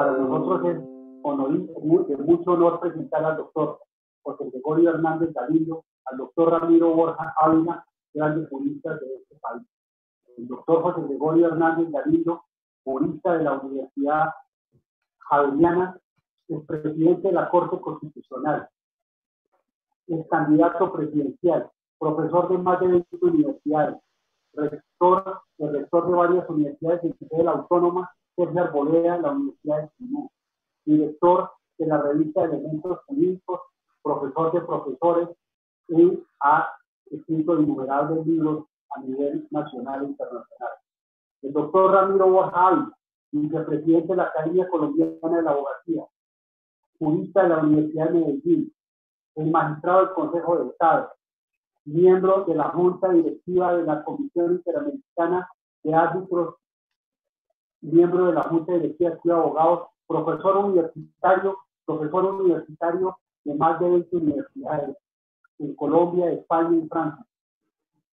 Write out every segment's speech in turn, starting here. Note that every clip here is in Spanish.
Para nosotros es de mucho honor presentar al doctor José Gregorio Hernández Galindo, al doctor Ramiro Borja Ávila, grandes juristas de este país. El doctor José Gregorio Hernández Galindo, jurista de la Universidad Javeriana, es presidente de la Corte Constitucional, es candidato presidencial, profesor de más de 20 universidades, rector de varias universidades, incluida la Autónoma Sergio Arboleda, la Universidad de Chimú, director de la revista Elementos Jurídicos, profesor de profesores y ha escrito innumerables libros a nivel nacional e internacional. El doctor Ramiro Borja Ávila, vicepresidente de la Academia Colombiana de la Abogacía, jurista de la Universidad de Medellín, el magistrado del Consejo de Estado, miembro de la Junta Directiva de la Comisión Interamericana de Árbitros, miembro de la Junta Directiva de Abogados, profesor universitario de más de 20 universidades en Colombia, España y Francia,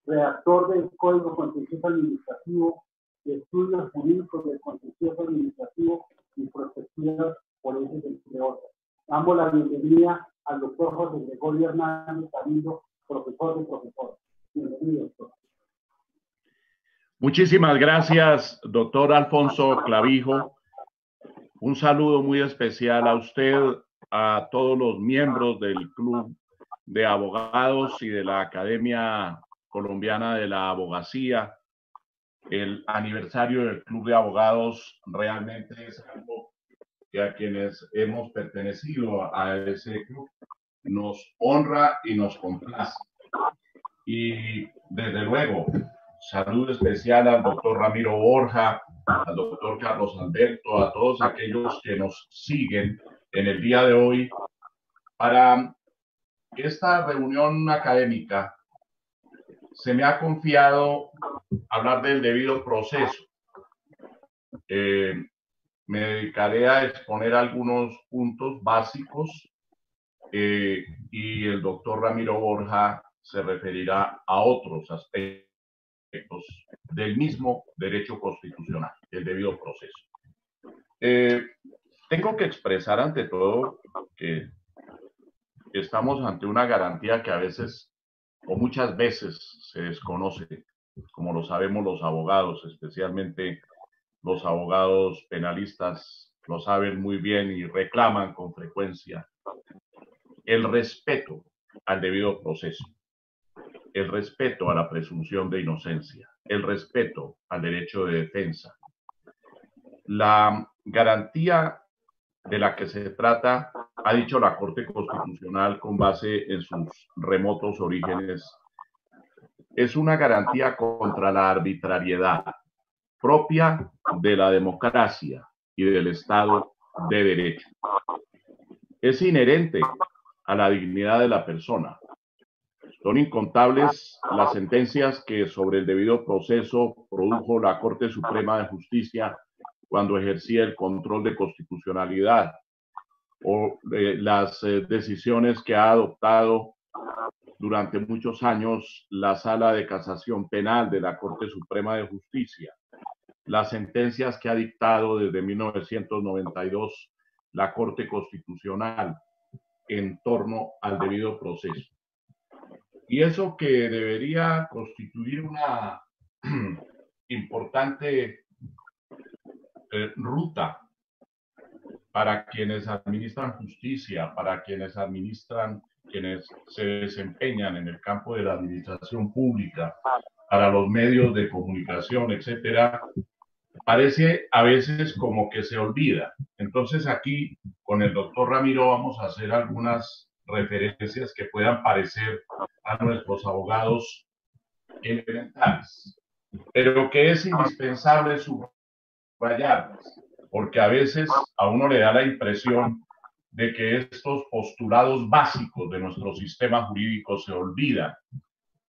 redactor del Código Contencioso Administrativo, de estudios jurídicos del contencioso administrativo y prospectivas forenses, entre otras. Damos la bienvenida al doctor José Gregorio Hernández Galindo, profesor de profesores. Bienvenido, doctor. Muchísimas gracias, doctor Alfonso Clavijo. Un saludo muy especial a usted, a todos los miembros del Club de Abogados y de la Academia Colombiana de la Abogacía. El aniversario del Club de Abogados realmente es algo que a quienes hemos pertenecido a ese club nos honra y nos complace. Y desde luego, saludo especial al doctor Ramiro Borja, al doctor Carlos Alberto, a todos aquellos que nos siguen en el día de hoy para esta reunión académica. Se me ha confiado hablar del debido proceso. Me dedicaré a exponer algunos puntos básicos y el doctor Ramiro Borja se referirá a otros aspectos del mismo derecho constitucional, el debido proceso. Tengo que expresar ante todo que estamos ante una garantía que a veces o muchas veces se desconoce, como lo sabemos los abogados, especialmente los abogados penalistas lo saben muy bien y reclaman con frecuencia: el respeto al debido proceso, el respeto a la presunción de inocencia, el respeto al derecho de defensa. La garantía de la que se trata, ha dicho la Corte Constitucional con base en sus remotos orígenes, es una garantía contra la arbitrariedad propia de la democracia y del Estado de Derecho. Es inherente a la dignidad de la persona. Son incontables las sentencias que sobre el debido proceso produjo la Corte Suprema de Justicia cuando ejercía el control de constitucionalidad, o las decisiones que ha adoptado durante muchos años la Sala de Casación Penal de la Corte Suprema de Justicia, las sentencias que ha dictado desde 1992 la Corte Constitucional en torno al debido proceso. Y eso que debería constituir una importante ruta para quienes administran justicia, para quienes se desempeñan en el campo de la administración pública, para los medios de comunicación, etcétera, parece a veces como que se olvida. Entonces aquí con el doctor Ramiro vamos a hacer algunas referencias que puedan parecer a nuestros abogados elementales, pero que es indispensable subrayarlas, porque a veces a uno le da la impresión de que estos postulados básicos de nuestro sistema jurídico se olvidan,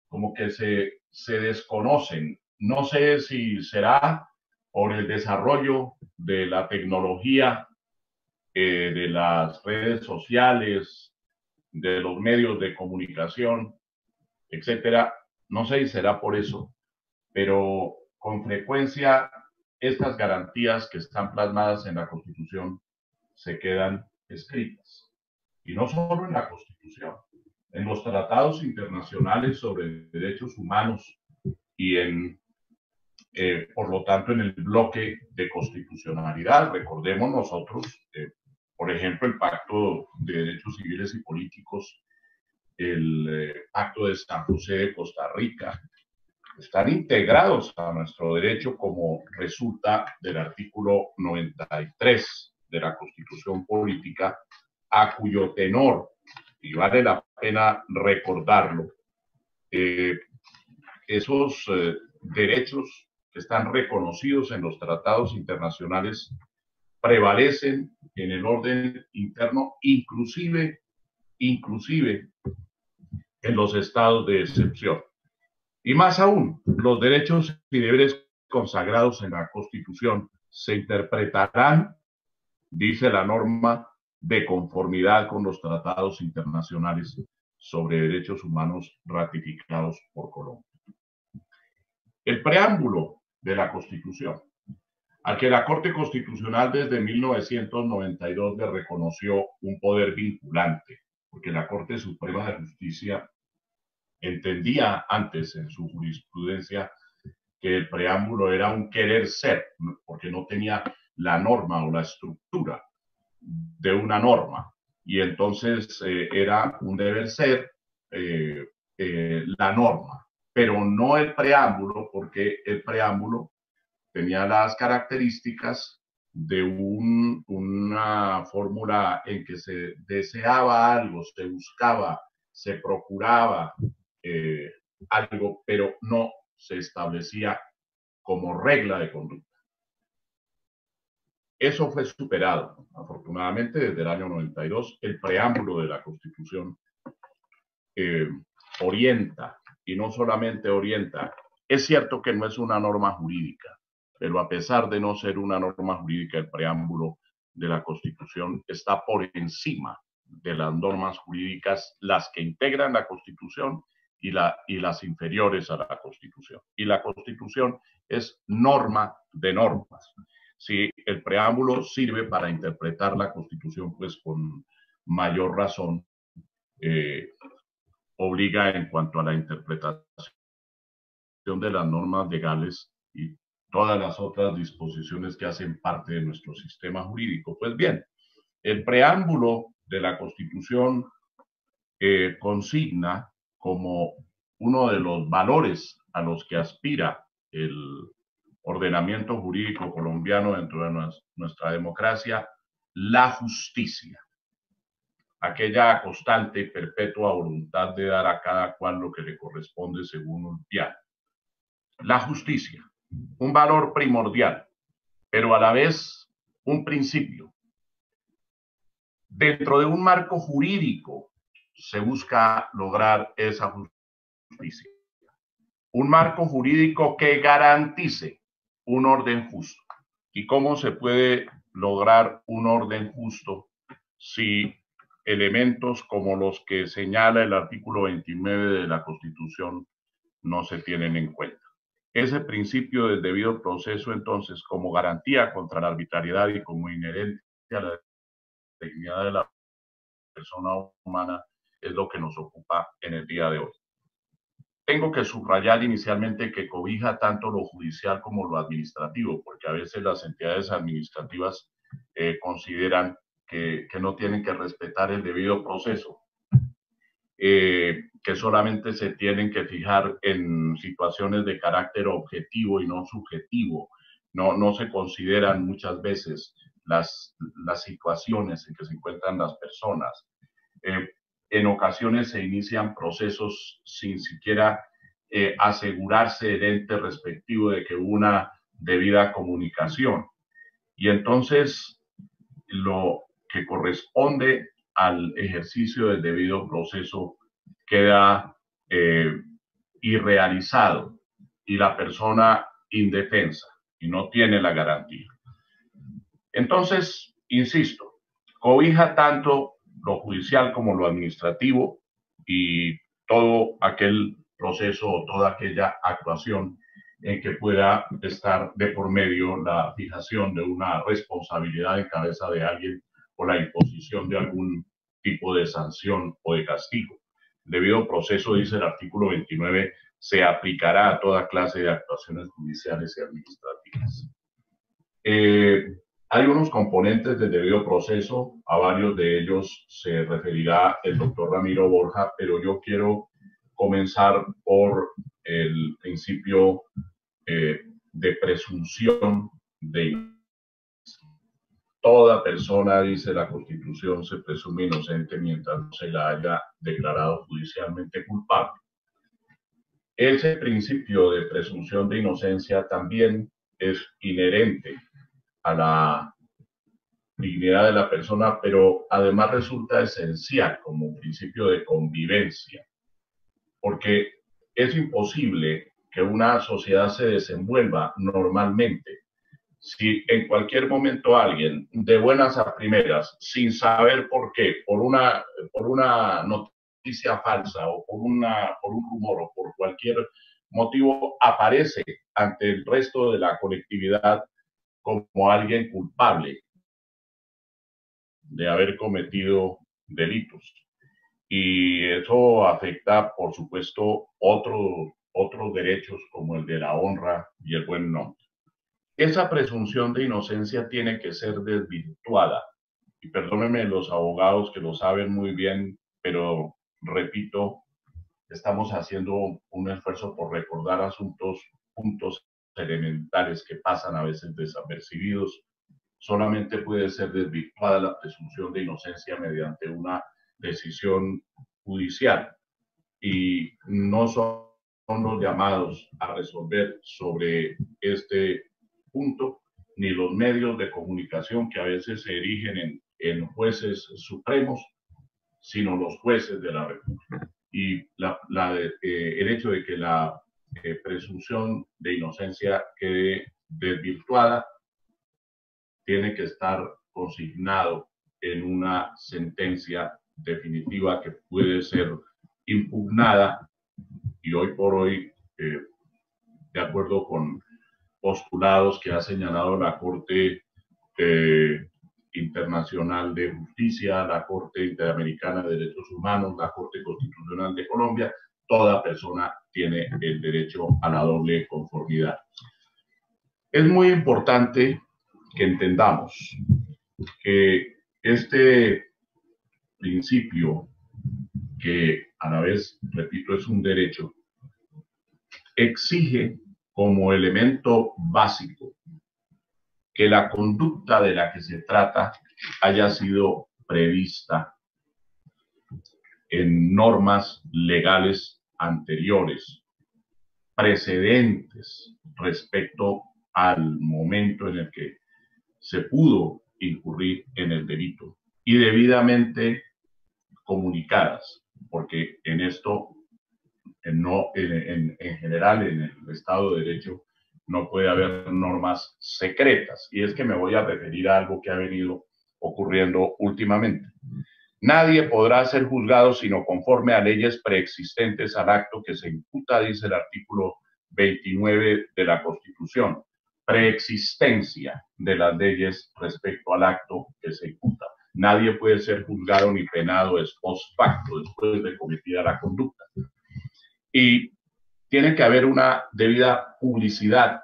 como que se desconocen. No sé si será por el desarrollo de la tecnología, de las redes sociales, de los medios de comunicación, etcétera. No sé si será por eso, pero con frecuencia estas garantías que están plasmadas en la Constitución se quedan escritas. Y no solo en la Constitución, en los tratados internacionales sobre derechos humanos y por lo tanto, en el bloque de constitucionalidad. Recordemos nosotros, por ejemplo, el Pacto de Derechos Civiles y Políticos, el Pacto de San José de Costa Rica, están integrados a nuestro derecho como resulta del artículo 93 de la Constitución Política, a cuyo tenor, y vale la pena recordarlo, esos derechos que están reconocidos en los tratados internacionales prevalecen en el orden interno, inclusive en los estados de excepción. Y más aún, los derechos y deberes consagrados en la Constitución se interpretarán, dice la norma, de conformidad con los tratados internacionales sobre derechos humanos ratificados por Colombia. El preámbulo de la Constitución, al que la Corte Constitucional desde 1992 le reconoció un poder vinculante, porque la Corte Suprema de Justicia entendía antes en su jurisprudencia que el preámbulo era un querer ser, porque no tenía la norma o la estructura de una norma, y entonces era un deber ser la norma, pero no el preámbulo, porque el preámbulo tenía las características de una fórmula en que se deseaba algo, se buscaba, se procuraba algo, pero no se establecía como regla de conducta. Eso fue superado, afortunadamente, desde el año 92. El preámbulo de la Constitución orienta, y no solamente orienta. Es cierto que no es una norma jurídica, pero a pesar de no ser una norma jurídica, el preámbulo de la Constitución está por encima de las normas jurídicas, las que integran la Constitución y las inferiores a la Constitución. Y la Constitución es norma de normas. Si el preámbulo sirve para interpretar la Constitución, pues con mayor razón obliga en cuanto a la interpretación de las normas legales y todas las otras disposiciones que hacen parte de nuestro sistema jurídico. Pues bien, el preámbulo de la Constitución consigna como uno de los valores a los que aspira el ordenamiento jurídico colombiano dentro de nuestra democracia, la justicia, aquella constante y perpetua voluntad de dar a cada cual lo que le corresponde según un piano. La justicia, un valor primordial, pero a la vez un principio. Dentro de un marco jurídico se busca lograr esa justicia. Un marco jurídico que garantice un orden justo. ¿Y cómo se puede lograr un orden justo si elementos como los que señala el artículo 29 de la Constitución no se tienen en cuenta? Ese principio del debido proceso, entonces, como garantía contra la arbitrariedad y como inherente a la dignidad de la persona humana, es lo que nos ocupa en el día de hoy. Tengo que subrayar inicialmente que cobija tanto lo judicial como lo administrativo, porque a veces las entidades administrativas consideran que no tienen que respetar el debido proceso, que solamente se tienen que fijar en situaciones de carácter objetivo y no subjetivo. No se consideran muchas veces las situaciones en que se encuentran las personas. En ocasiones se inician procesos sin siquiera asegurarse el ente respectivo de que hubo una debida comunicación. Y entonces lo que corresponde al ejercicio del debido proceso queda irrealizado y la persona indefensa y no tiene la garantía. Entonces, insisto, cobija tanto lo judicial como lo administrativo y todo aquel proceso o toda aquella actuación en que pueda estar de por medio la fijación de una responsabilidad en cabeza de alguien o la imposición de algún tipo de sanción o de castigo. El debido proceso, dice el artículo 29, se aplicará a toda clase de actuaciones judiciales y administrativas. Hay unos componentes del debido proceso, a varios de ellos se referirá el doctor Ramiro Borja, pero yo quiero comenzar por el principio de presunción de inocencia. Toda persona, dice la Constitución, se presume inocente mientras no se la haya declarado judicialmente culpable. Ese principio de presunción de inocencia también es inherente a la dignidad de la persona, pero además resulta esencial como principio de convivencia, porque es imposible que una sociedad se desenvuelva normalmente si en cualquier momento alguien, de buenas a primeras, sin saber por qué, por una noticia falsa o por un rumor o por cualquier motivo, aparece ante el resto de la colectividad como alguien culpable de haber cometido delitos. Y eso afecta, por supuesto, otros derechos como el de la honra y el buen nombre. Esa presunción de inocencia tiene que ser desvirtuada. Y perdónenme los abogados que lo saben muy bien, pero repito, estamos haciendo un esfuerzo por recordar puntos elementales que pasan a veces desapercibidos. Solamente puede ser desvirtuada la presunción de inocencia mediante una decisión judicial. Y no son los llamados a resolver sobre este punto, ni los medios de comunicación que a veces se erigen en jueces supremos, sino los jueces de la República. Y el hecho de que la presunción de inocencia quede desvirtuada tiene que estar consignado en una sentencia definitiva que puede ser impugnada y hoy por hoy, de acuerdo con postulados que ha señalado la Corte Internacional de Justicia, la Corte Interamericana de Derechos Humanos, la Corte Constitucional de Colombia, toda persona tiene el derecho a la doble conformidad. Es muy importante que entendamos que este principio, que a la vez, repito, es un derecho, exige como elemento básico que la conducta de la que se trata haya sido prevista en normas legales anteriores, precedentes respecto al momento en el que se pudo incurrir en el delito y debidamente comunicadas, porque en esto, en general, en el Estado de Derecho, no puede haber normas secretas. Y es que me voy a referir a algo que ha venido ocurriendo últimamente. Nadie podrá ser juzgado sino conforme a leyes preexistentes al acto que se imputa, dice el artículo 29 de la Constitución. Preexistencia de las leyes respecto al acto que se imputa. Nadie puede ser juzgado ni penado ex post facto, después de cometida la conducta. Y tiene que haber una debida publicidad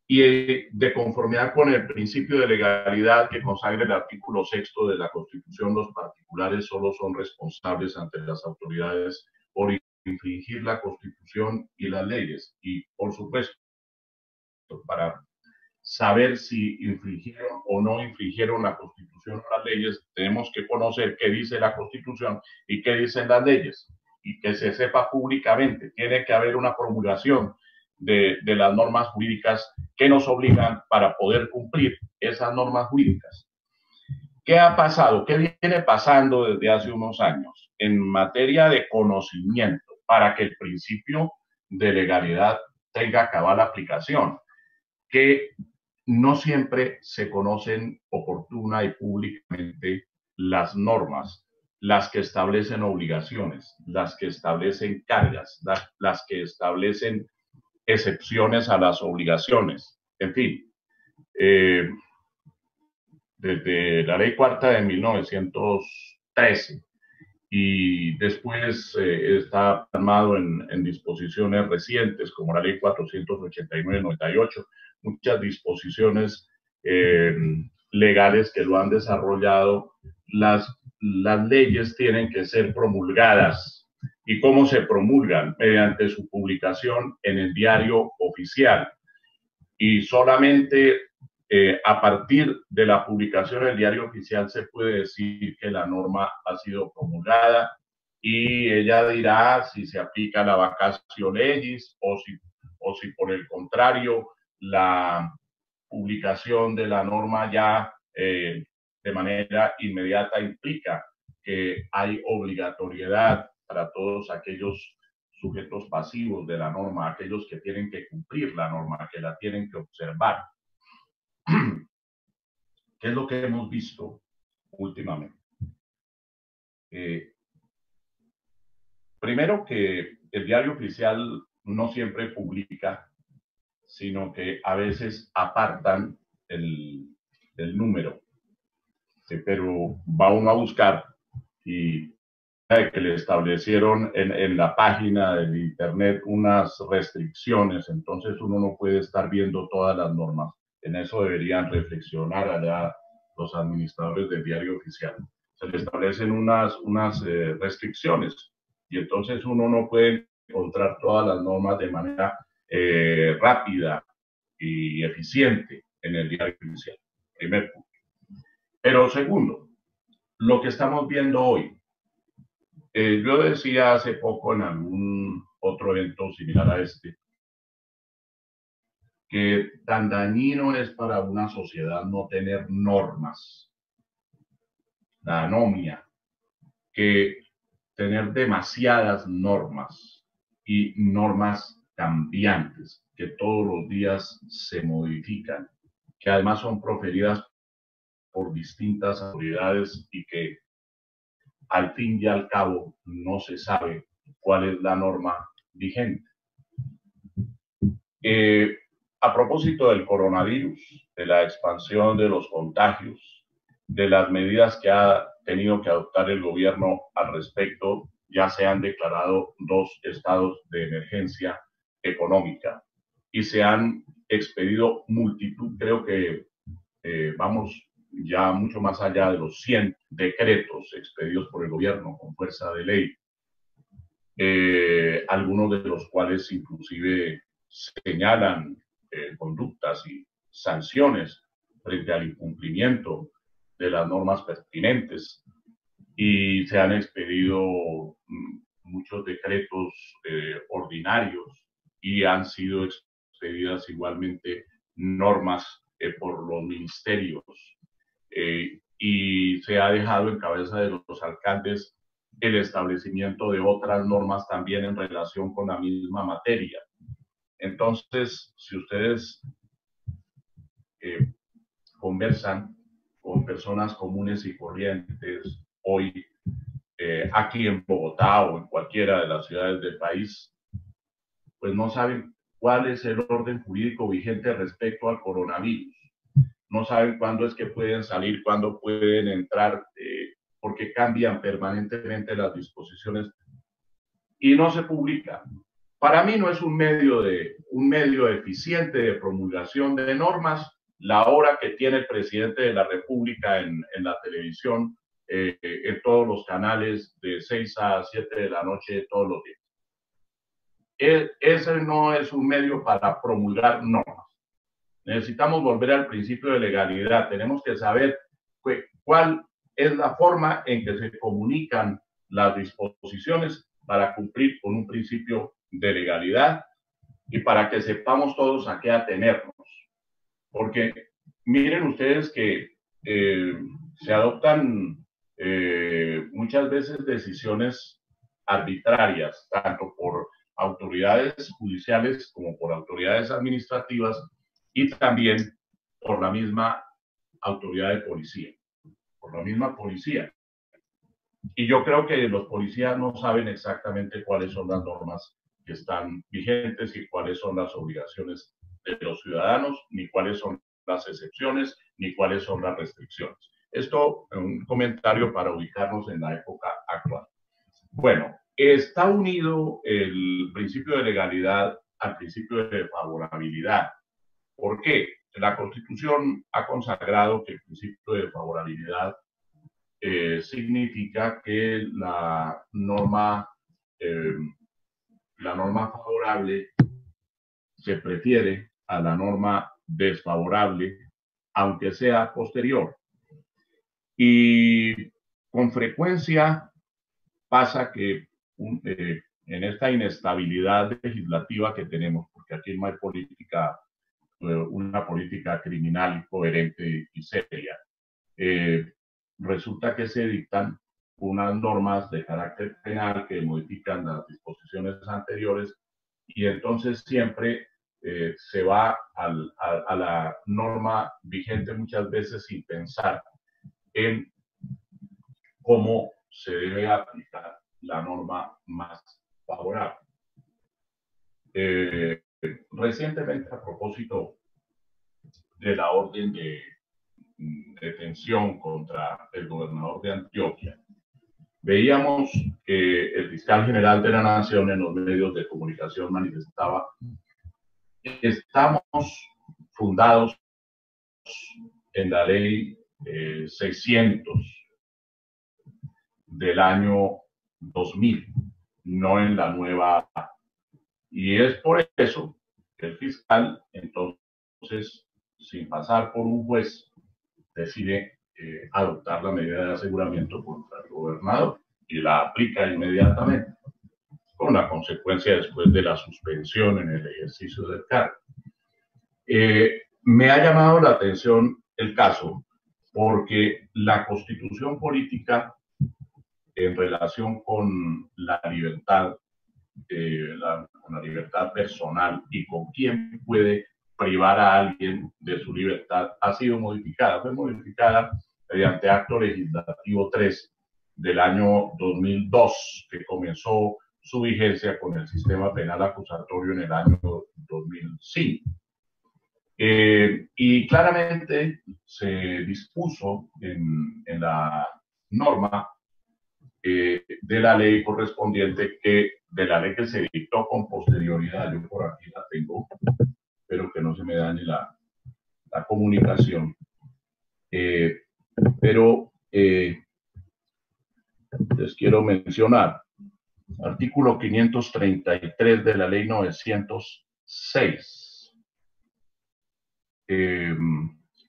y de conformidad con el principio de legalidad que consagra el artículo 6 de la Constitución, los particulares solo son responsables ante las autoridades por infringir la Constitución y las leyes. Y, por supuesto, para saber si infringieron o no infringieron la Constitución o las leyes, tenemos que conocer qué dice la Constitución y qué dicen las leyes, y que se sepa públicamente. Tiene que haber una promulgación de las normas jurídicas que nos obligan para poder cumplir esas normas jurídicas. ¿Qué ha pasado? ¿Qué viene pasando desde hace unos años en materia de conocimiento para que el principio de legalidad tenga cabal aplicación? Que no siempre se conocen oportuna y públicamente las normas, las que establecen obligaciones, las que establecen cargas, las que establecen excepciones a las obligaciones. En fin, desde la Ley Cuarta de 1913 y después está plasmado en disposiciones recientes como la Ley 489/98, muchas disposiciones legales que lo han desarrollado. Las leyes tienen que ser promulgadas. ¿Y cómo se promulgan? Mediante su publicación en el diario oficial. Y solamente a partir de la publicación en el diario oficial se puede decir que la norma ha sido promulgada, y ella dirá si se aplica la vacatio legis o si por el contrario la publicación de la norma ya de manera inmediata implica que hay obligatoriedad para todos aquellos sujetos pasivos de la norma, aquellos que tienen que cumplir la norma, que la tienen que observar. ¿Qué es lo que hemos visto últimamente? Primero, que el diario oficial no siempre publica, sino que a veces apartan el número. Pero va uno a buscar y que le establecieron en la página del internet unas restricciones, entonces uno no puede estar viendo todas las normas. En eso deberían reflexionar allá los administradores del diario oficial. Se le establecen unas restricciones y entonces uno no puede encontrar todas las normas de manera rápida y eficiente en el diario oficial. Primer punto. Pero segundo, lo que estamos viendo hoy. Yo decía hace poco en algún otro evento similar a este, que tan dañino es para una sociedad no tener normas, la anomia, que tener demasiadas normas y normas cambiantes que todos los días se modifican, que además son proferidas por distintas autoridades y que al fin y al cabo no se sabe cuál es la norma vigente. A propósito del coronavirus, de la expansión de los contagios, de las medidas que ha tenido que adoptar el gobierno al respecto, ya se han declarado 2 estados de emergencia económica y se han expedido multitud, creo que vamos ya mucho más allá de los 100 decretos expedidos por el gobierno con fuerza de ley, algunos de los cuales inclusive señalan conductas y sanciones frente al incumplimiento de las normas pertinentes, y se han expedido muchos decretos ordinarios y han sido expedidas igualmente normas por los ministerios, y se ha dejado en cabeza de los alcaldes el establecimiento de otras normas también en relación con la misma materia. Entonces, si ustedes conversan con personas comunes y corrientes hoy aquí en Bogotá o en cualquiera de las ciudades del país, pues no saben cuál es el orden jurídico vigente respecto al coronavirus. No saben cuándo es que pueden salir, cuándo pueden entrar, porque cambian permanentemente las disposiciones y no se publica. Para mí no es un medio eficiente de promulgación de normas la hora que tiene el presidente de la República en la televisión, en todos los canales de 6 a 7 de la noche todos los días. Ese no es un medio para promulgar normas. Necesitamos volver al principio de legalidad. Tenemos que saber cuál es la forma en que se comunican las disposiciones para cumplir con un principio de legalidad y para que sepamos todos a qué atenernos. Porque miren ustedes que se adoptan muchas veces decisiones arbitrarias, tanto por autoridades judiciales como por autoridades administrativas y también por la misma autoridad de policía, por la misma policía. Y yo creo que los policías no saben exactamente cuáles son las normas que están vigentes y cuáles son las obligaciones de los ciudadanos, ni cuáles son las excepciones, ni cuáles son las restricciones. Esto es un comentario para ubicarnos en la época actual. Bueno, está unido el principio de legalidad al principio de favorabilidad. ¿Por qué? La Constitución ha consagrado que el principio de favorabilidad significa que la norma favorable se prefiere a la norma desfavorable, aunque sea posterior. Y con frecuencia pasa que en esta inestabilidad legislativa que tenemos, porque aquí no hay política, una política criminal coherente y seria, resulta que se dictan unas normas de carácter penal que modifican las disposiciones anteriores y entonces siempre se va a la norma vigente muchas veces sin pensar en cómo se debe aplicar la norma más favorable. Recientemente, a propósito de la orden de detención contra el gobernador de Antioquia, veíamos que el fiscal general de la Nación en los medios de comunicación manifestaba: estamos fundados en la ley 600 del año 2000, no en la nueva. Y es por eso que el fiscal, entonces, sin pasar por un juez, decide adoptar la medida de aseguramiento contra el gobernador y la aplica inmediatamente, con la consecuencia después de la suspensión en el ejercicio del cargo. Me ha llamado la atención el caso porque la Constitución política en relación con la libertad, con la libertad personal y con quién puede privar a alguien de su libertad, ha sido modificada. Fue modificada mediante Acto Legislativo 3 del año 2002, que comenzó su vigencia con el sistema penal acusatorio en el año 2005. Y claramente se dispuso en la norma de la ley correspondiente, de la ley que se dictó con posterioridad. Yo por aquí la tengo, pero que no se me dañe la comunicación. Pero les quiero mencionar artículo 533 de la ley 906, que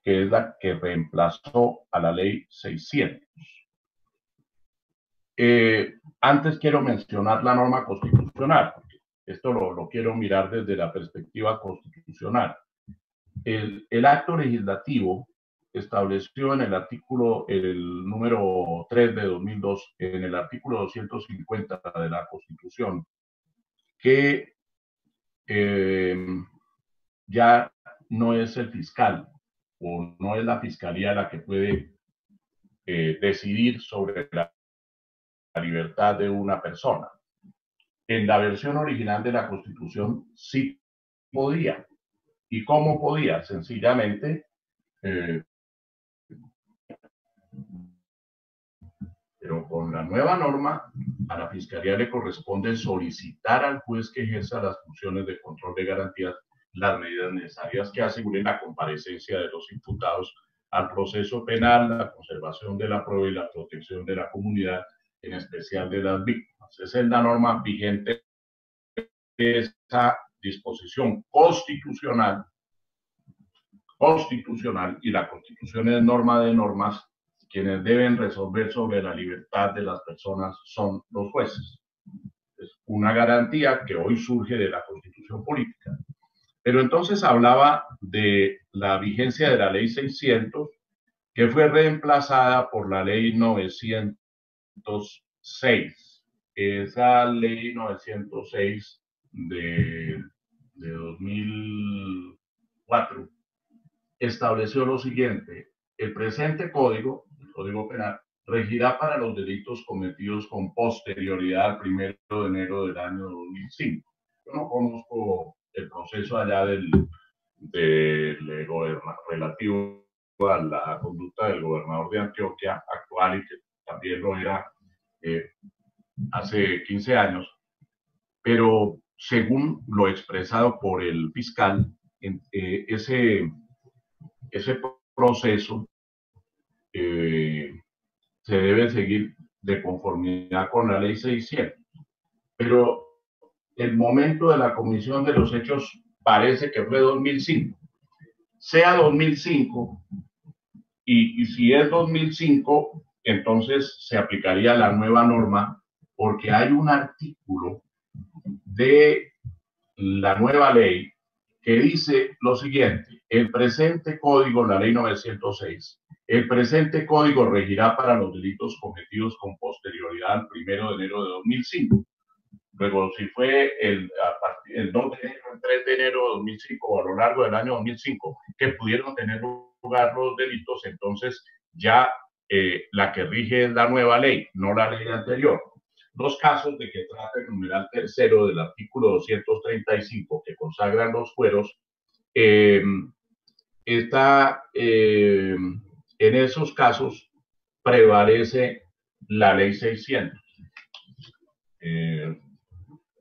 es la que reemplazó a la ley 600. Antes quiero mencionar la norma constitucional, porque esto lo quiero mirar desde la perspectiva constitucional. El acto legislativo estableció en el artículo, el número 3 de 2002, en el artículo 250 de la Constitución, que ya no es el fiscal o no es la fiscalía la que puede decidir sobre la libertad de una persona. En la versión original de la Constitución sí podía. ¿Y cómo podía? Sencillamente, pero con la nueva norma, a la Fiscalía le corresponde solicitar al juez que ejerza las funciones de control de garantías las medidas necesarias que aseguren la comparecencia de los imputados al proceso penal, la conservación de la prueba y la protección de la comunidad, en especial de las víctimas. Esa es la norma vigente de esa disposición constitucional, y la Constitución es norma de normas. Quienes deben resolver sobre la libertad de las personas son los jueces. Es una garantía que hoy surge de la Constitución política. Pero entonces hablaba de la vigencia de la ley 600, que fue reemplazada por la ley 906. Esa ley 906 de 2004 estableció lo siguiente: el presente código, el Código Penal, regirá para los delitos cometidos con posterioridad al 1 de enero del año 2005. Yo no conozco el proceso allá relativo a la conducta del gobernador de Antioquia actual y que también lo era hace 15 años, pero según lo expresado por el fiscal, ese proceso se debe seguir de conformidad con la ley 600. Pero el momento de la comisión de los hechos parece que fue 2005. Sea 2005, y si es 2005, entonces se aplicaría la nueva norma, porque hay un artículo de la nueva ley que dice lo siguiente: el presente código, la ley 906, el presente código regirá para los delitos cometidos con posterioridad al 1 de enero de 2005. Luego, si fue el 2 de enero, el 3 de enero de 2005 o a lo largo del año 2005 que pudieron tener lugar los delitos, entonces ya la que rige es la nueva ley, no la ley anterior. Los casos de que trata el numeral tercero del artículo 235 que consagran los fueros, en esos casos prevalece la ley 600.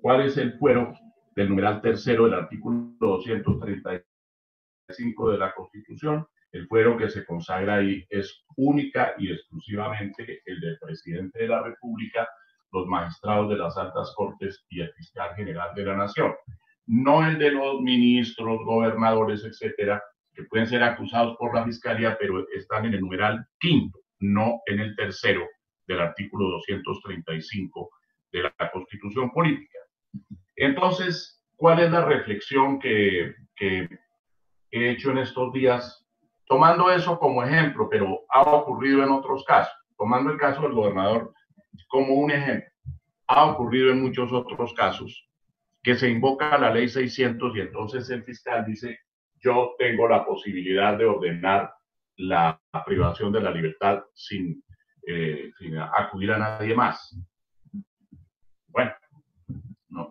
¿Cuál es el fuero del numeral tercero del artículo 235 de la Constitución? El fuero que se consagra ahí es única y exclusivamente el del presidente de la República, los magistrados de las altas cortes y el fiscal general de la Nación. No el de los ministros, gobernadores, etcétera, que pueden ser acusados por la fiscalía, pero están en el numeral quinto, no en el tercero del artículo 235 de la Constitución Política. Entonces, ¿cuál es la reflexión que he hecho en estos días? Tomando eso como ejemplo, pero ha ocurrido en otros casos. Tomando el caso del gobernador como un ejemplo, ha ocurrido en muchos otros casos que se invoca la ley 600 y entonces el fiscal dice: yo tengo la posibilidad de ordenar la privación de la libertad sin acudir a nadie más. Bueno,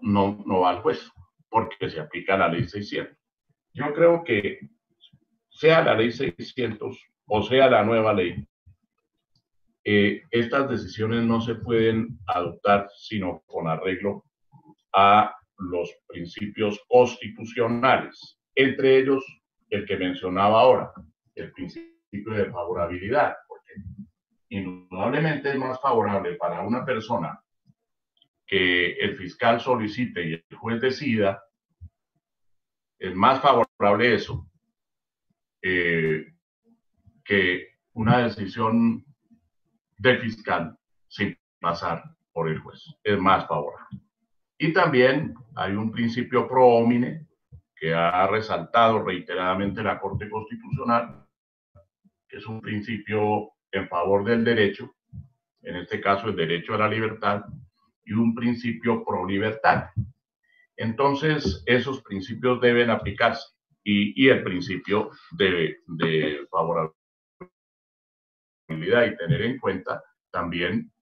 no va al juez, porque se aplica la ley 600. Yo creo que sea la ley 600 o sea la nueva ley, estas decisiones no se pueden adoptar sino con arreglo a los principios constitucionales, entre ellos el que mencionaba ahora, el principio de favorabilidad, porque indudablemente es más favorable para una persona que el fiscal solicite y el juez decida, es más favorable eso que una decisión del fiscal sin pasar por el juez. Es más favorable. Y también hay un principio pro homine que ha resaltado reiteradamente la Corte Constitucional, que es un principio en favor del derecho, en este caso el derecho a la libertad, y un principio pro libertad. Entonces, esos principios deben aplicarse y el principio de favorabilidad y tener en cuenta también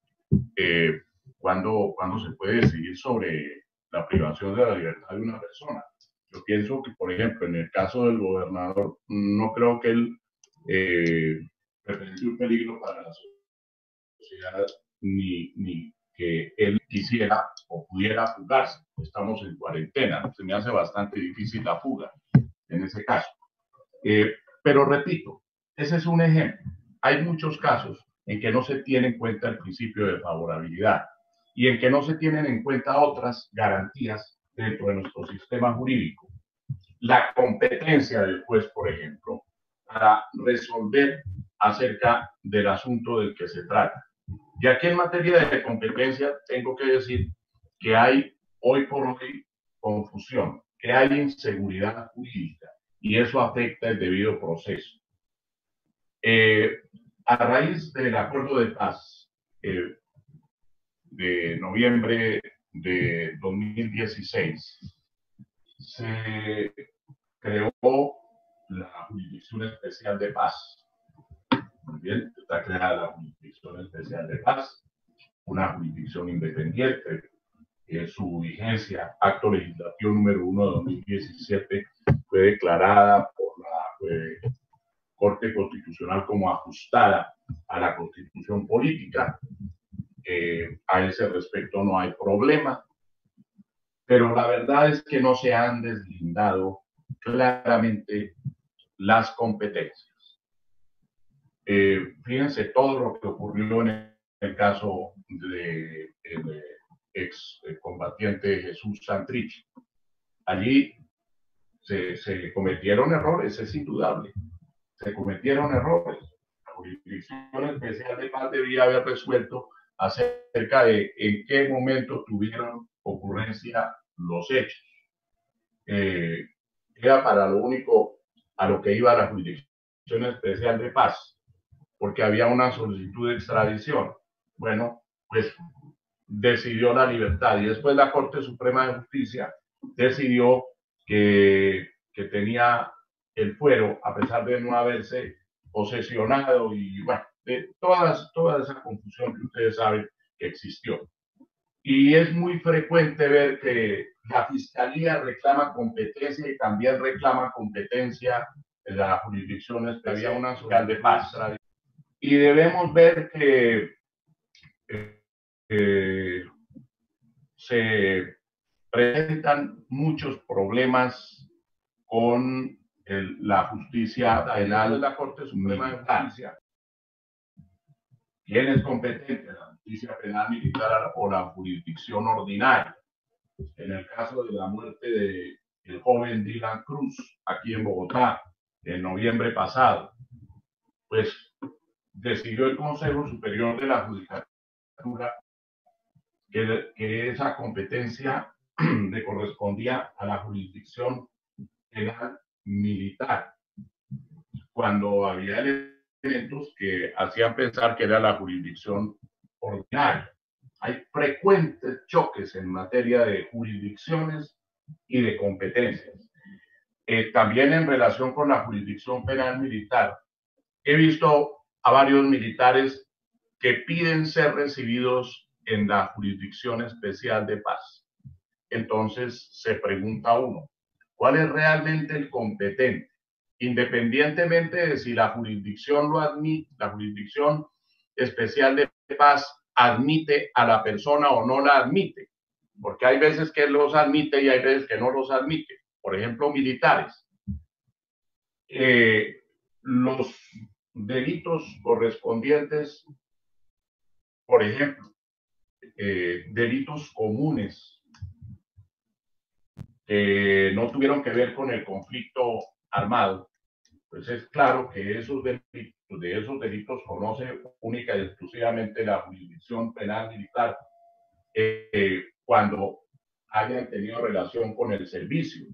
cuando se puede decidir sobre la privación de la libertad de una persona. Yo pienso que, por ejemplo, en el caso del gobernador, no creo que él represente un peligro para la sociedad ni que él quisiera o pudiera fugarse. Estamos en cuarentena, se me hace bastante difícil la fuga en ese caso. Pero repito, ese es un ejemplo. Hay muchos casos en que no se tiene en cuenta el principio de favorabilidad y en que no se tienen en cuenta otras garantías dentro de nuestro sistema jurídico. La competencia del juez, por ejemplo, para resolver acerca del asunto del que se trata. Y aquí en materia de competencia tengo que decir que hay hoy por hoy confusión, que hay inseguridad jurídica y eso afecta el debido proceso. A raíz del acuerdo de paz de noviembre de 2016, se creó la Jurisdicción Especial de Paz. Muy bien, está creada la Jurisdicción Especial de Paz, una jurisdicción independiente su vigencia, acto legislativo número 1 de 2017, fue declarada por la Corte Constitucional como ajustada a la Constitución política. A ese respecto no hay problema, pero la verdad es que no se han deslindado claramente las competencias. Fíjense todo lo que ocurrió en el caso del ex combatiente Jesús Santrich. Allí se cometieron errores, es indudable. Se cometieron errores. La Jurisdicción Especial de Paz debía haber resuelto acerca de en qué momento tuvieron ocurrencia los hechos. Era para lo único a lo que iba la Jurisdicción Especial de Paz, porque había una solicitud de extradición. Bueno, pues decidió la libertad y después la Corte Suprema de Justicia decidió que tenía el fuero, a pesar de no haberse posesionado y bueno, de toda esa confusión que ustedes saben que existió. Y es muy frecuente ver que la Fiscalía reclama competencia y también reclama competencia en la jurisdicción especial, había una social de paz. Y debemos ver que se presentan muchos problemas con la justicia penal de la Corte Suprema de Justicia. ¿Quién es competente? La justicia penal militar o la jurisdicción ordinaria. En el caso de la muerte del joven Dylan Cruz, aquí en Bogotá, en noviembre pasado, pues decidió el Consejo Superior de la Judicatura que esa competencia le correspondía a la jurisdicción penal militar, cuando había elementos que hacían pensar que era la jurisdicción ordinaria. Hay frecuentes choques en materia de jurisdicciones y de competencias. También en relación con la jurisdicción penal militar, he visto a varios militares que piden ser recibidos en la Jurisdicción Especial de Paz. Entonces se pregunta uno, ¿cuál es realmente el competente? Independientemente de si la jurisdicción lo admite, la Jurisdicción Especial de Paz admite a la persona o no la admite, porque hay veces que los admite y hay veces que no los admite. Por ejemplo, militares. Los delitos correspondientes, por ejemplo, delitos comunes que no tuvieron que ver con el conflicto armado, pues es claro que de esos delitos conoce única y exclusivamente la jurisdicción penal militar cuando hayan tenido relación con el servicio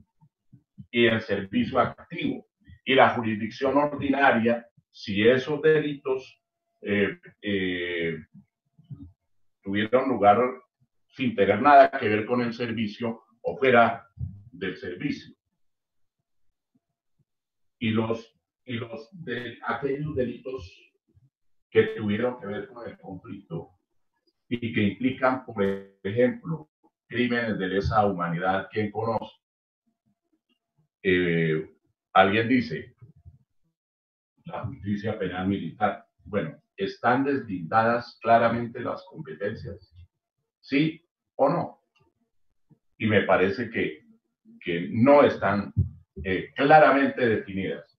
y el servicio activo. Y la jurisdicción ordinaria, si esos delitos tuvieron lugar sin tener nada que ver con el servicio o fuera del servicio. Y aquellos delitos que tuvieron que ver con el conflicto y que implican, por ejemplo, crímenes de lesa humanidad, ¿quién conoce? Alguien dice, la justicia penal militar. Bueno, ¿están deslindadas claramente las competencias? ¿Sí o no? Y me parece que no están claramente definidas.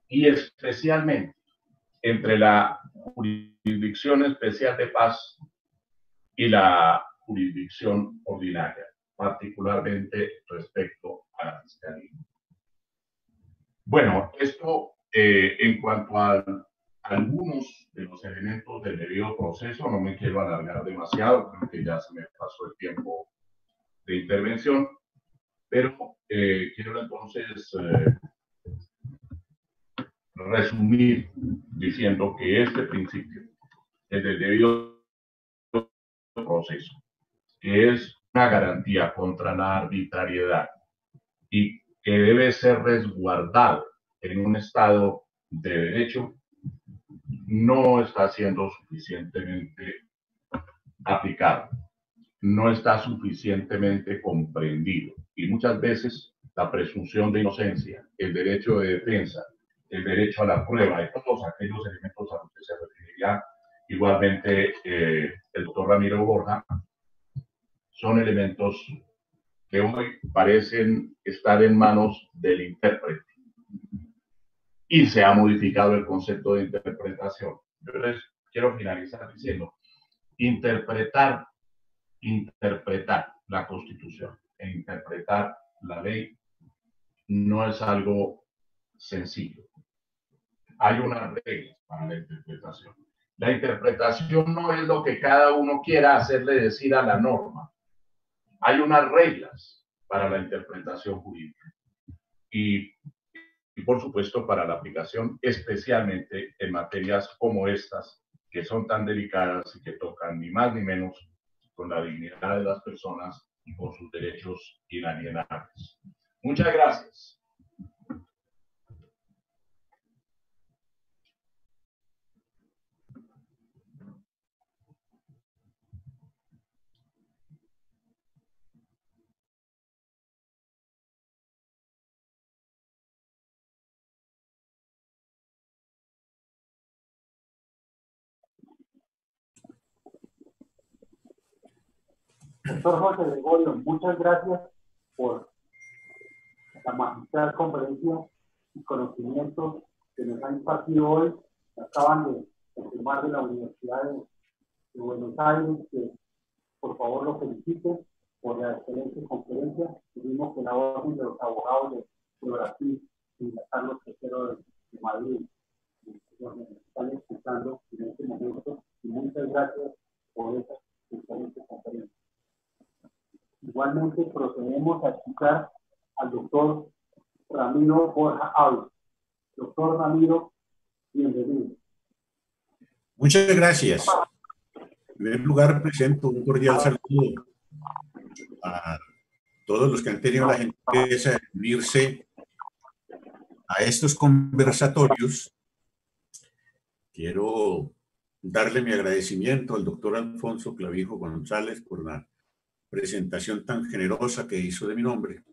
Y especialmente entre la Jurisdicción Especial de Paz y la jurisdicción ordinaria, particularmente respecto a la Fiscalía. Bueno, esto en cuanto a algunos de los elementos del debido proceso, no me quiero alargar demasiado, creo que ya se me pasó el tiempo de intervención, pero quiero entonces resumir diciendo que este principio, el del debido proceso, que es una garantía contra la arbitrariedad y que debe ser resguardado en un Estado de derecho, no está siendo suficientemente aplicado. no está suficientemente comprendido. Y muchas veces la presunción de inocencia, el derecho de defensa, el derecho a la prueba, y todos aquellos elementos a los que se referiría igualmente el doctor Ramiro Borja, son elementos que hoy parecen estar en manos del intérprete. Y se ha modificado el concepto de interpretación. Yo les quiero finalizar diciendo, interpretar la Constitución e interpretar la ley no es algo sencillo. Hay unas reglas para la interpretación. La interpretación no es lo que cada uno quiera hacerle decir a la norma. Hay unas reglas para la interpretación jurídica y por supuesto para la aplicación, especialmente en materias como estas, que son tan delicadas y que tocan ni más ni menos con la dignidad de las personas y con sus derechos inalienables. Muchas gracias. Doctor José Gregorio, muchas gracias por la magistral conferencia y conocimientos que nos han impartido hoy. Acaban de confirmar de la Universidad de Buenos Aires, que por favor lo feliciten por la excelente conferencia. Tuvimos que la orden de los abogados de Brasil y la Carlos III de Madrid, nos están escuchando en este momento, y muchas gracias por esa excelente conferencia. Igualmente procedemos a escuchar al doctor Ramiro Borja Ávila. Doctor Ramiro, bienvenido. Muchas gracias. En primer lugar, presento un cordial saludo a todos los que han tenido la gentileza de unirse a estos conversatorios. Quiero darle mi agradecimiento al doctor Alfonso Clavijo González por la presentación tan generosa que hizo de mi nombre.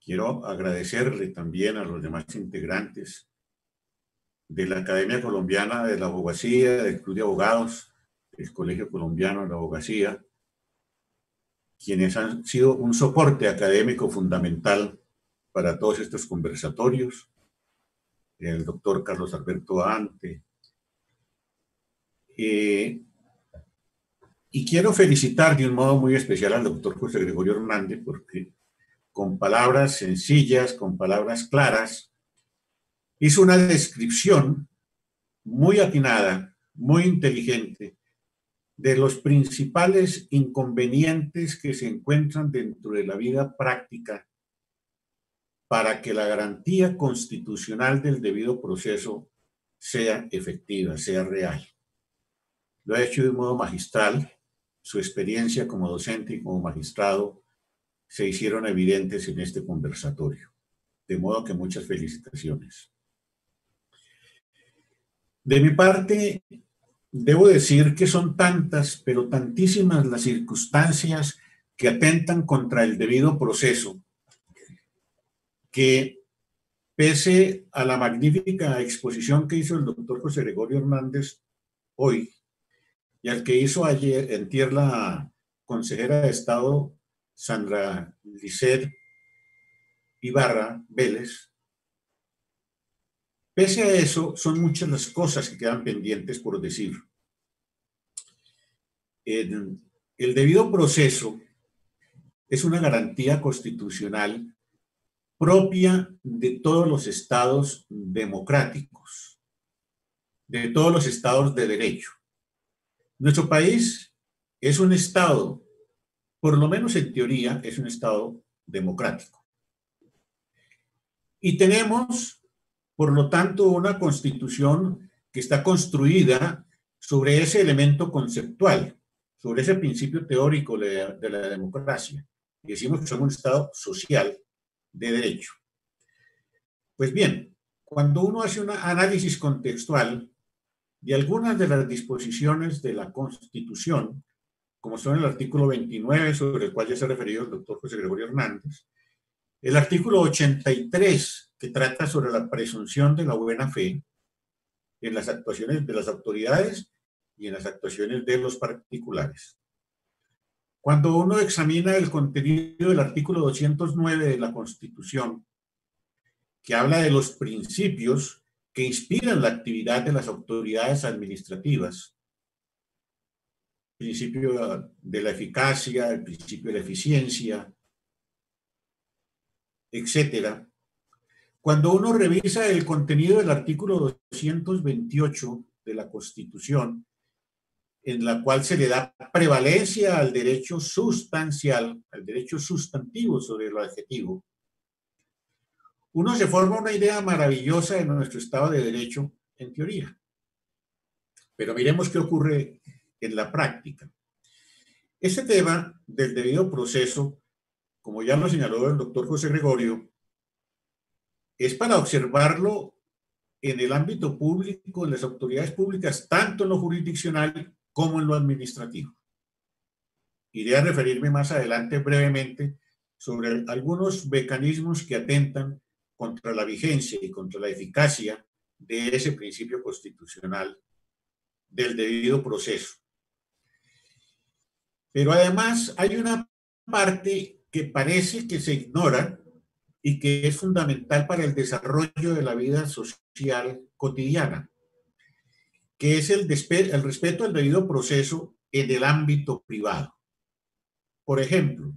Quiero agradecerle también a los demás integrantes de la Academia Colombiana de la Abogacía, del Club de Abogados, del Colegio Colombiano de la Abogacía, quienes han sido un soporte académico fundamental para todos estos conversatorios, el doctor Carlos Alberto Ante. Y quiero felicitar de un modo muy especial al doctor José Gregorio Hernández, porque con palabras sencillas, con palabras claras, hizo una descripción muy atinada, muy inteligente, de los principales inconvenientes que se encuentran dentro de la vida práctica para que la garantía constitucional del debido proceso sea efectiva, sea real. Lo ha hecho de un modo magistral. Su experiencia como docente y como magistrado se hicieron evidentes en este conversatorio. De modo que muchas felicitaciones. De mi parte, debo decir que son tantas, pero tantísimas las circunstancias que atentan contra el debido proceso, que pese a la magnífica exposición que hizo el doctor José Gregorio Hernández hoy, y al que hizo ayer antier la consejera de Estado Sandra Lisset Ibarra Vélez, pese a eso, son muchas las cosas que quedan pendientes por decir. El debido proceso es una garantía constitucional propia de todos los estados democráticos, de todos los estados de derecho. Nuestro país es un estado, por lo menos en teoría, es un estado democrático. Y tenemos, por lo tanto, una constitución que está construida sobre ese elemento conceptual, sobre ese principio teórico de la democracia. Y decimos que somos un estado social de derecho. Pues bien, cuando uno hace un análisis contextual de algunas de las disposiciones de la Constitución, como son el artículo 29, sobre el cual ya se ha referido el doctor José Gregorio Hernández, el artículo 83, que trata sobre la presunción de la buena fe en las actuaciones de las autoridades y en las actuaciones de los particulares. Cuando uno examina el contenido del artículo 209 de la Constitución, que habla de los principios que inspiran la actividad de las autoridades administrativas, el principio de la eficacia, el principio de la eficiencia, etcétera. Cuando uno revisa el contenido del artículo 228 de la Constitución, en la cual se le da prevalencia al derecho sustancial, al derecho sustantivo sobre lo adjetivo, uno se forma una idea maravillosa de nuestro Estado de Derecho en teoría. Pero miremos qué ocurre en la práctica. Este tema del debido proceso, como ya lo señaló el doctor José Gregorio, es para observarlo en el ámbito público, en las autoridades públicas, tanto en lo jurisdiccional como en lo administrativo. Iré a referirme más adelante brevemente sobre algunos mecanismos que atentan contra la vigencia y contra la eficacia de ese principio constitucional del debido proceso. Pero además hay una parte que parece que se ignora y que es fundamental para el desarrollo de la vida social cotidiana, que es el respeto al debido proceso en el ámbito privado. Por ejemplo,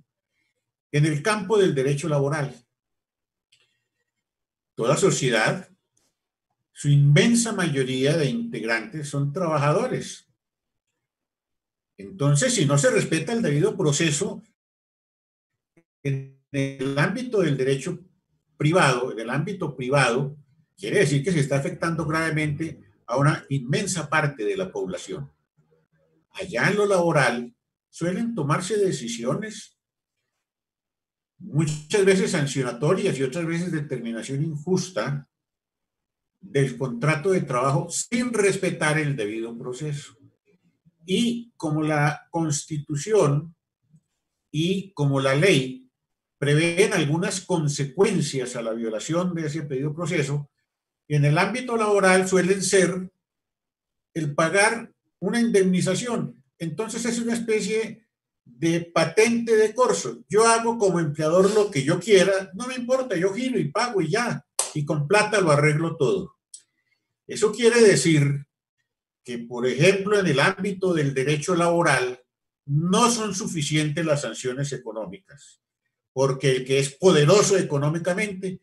en el campo del derecho laboral, toda sociedad, su inmensa mayoría de integrantes son trabajadores. Entonces, si no se respeta el debido proceso en el ámbito del derecho privado, en el ámbito privado, quiere decir que se está afectando gravemente a una inmensa parte de la población. Allá en lo laboral suelen tomarse decisiones muchas veces sancionatorias y otras veces de determinación injusta del contrato de trabajo sin respetar el debido proceso. Y como la Constitución y como la ley prevén algunas consecuencias a la violación de ese debido proceso, en el ámbito laboral suelen ser el pagar una indemnización. Entonces es una especie de patente de corso. Yo hago como empleador lo que yo quiera, no me importa, yo giro y pago y ya, y con plata lo arreglo todo. Eso quiere decir que, por ejemplo, en el ámbito del derecho laboral, no son suficientes las sanciones económicas, porque el que es poderoso económicamente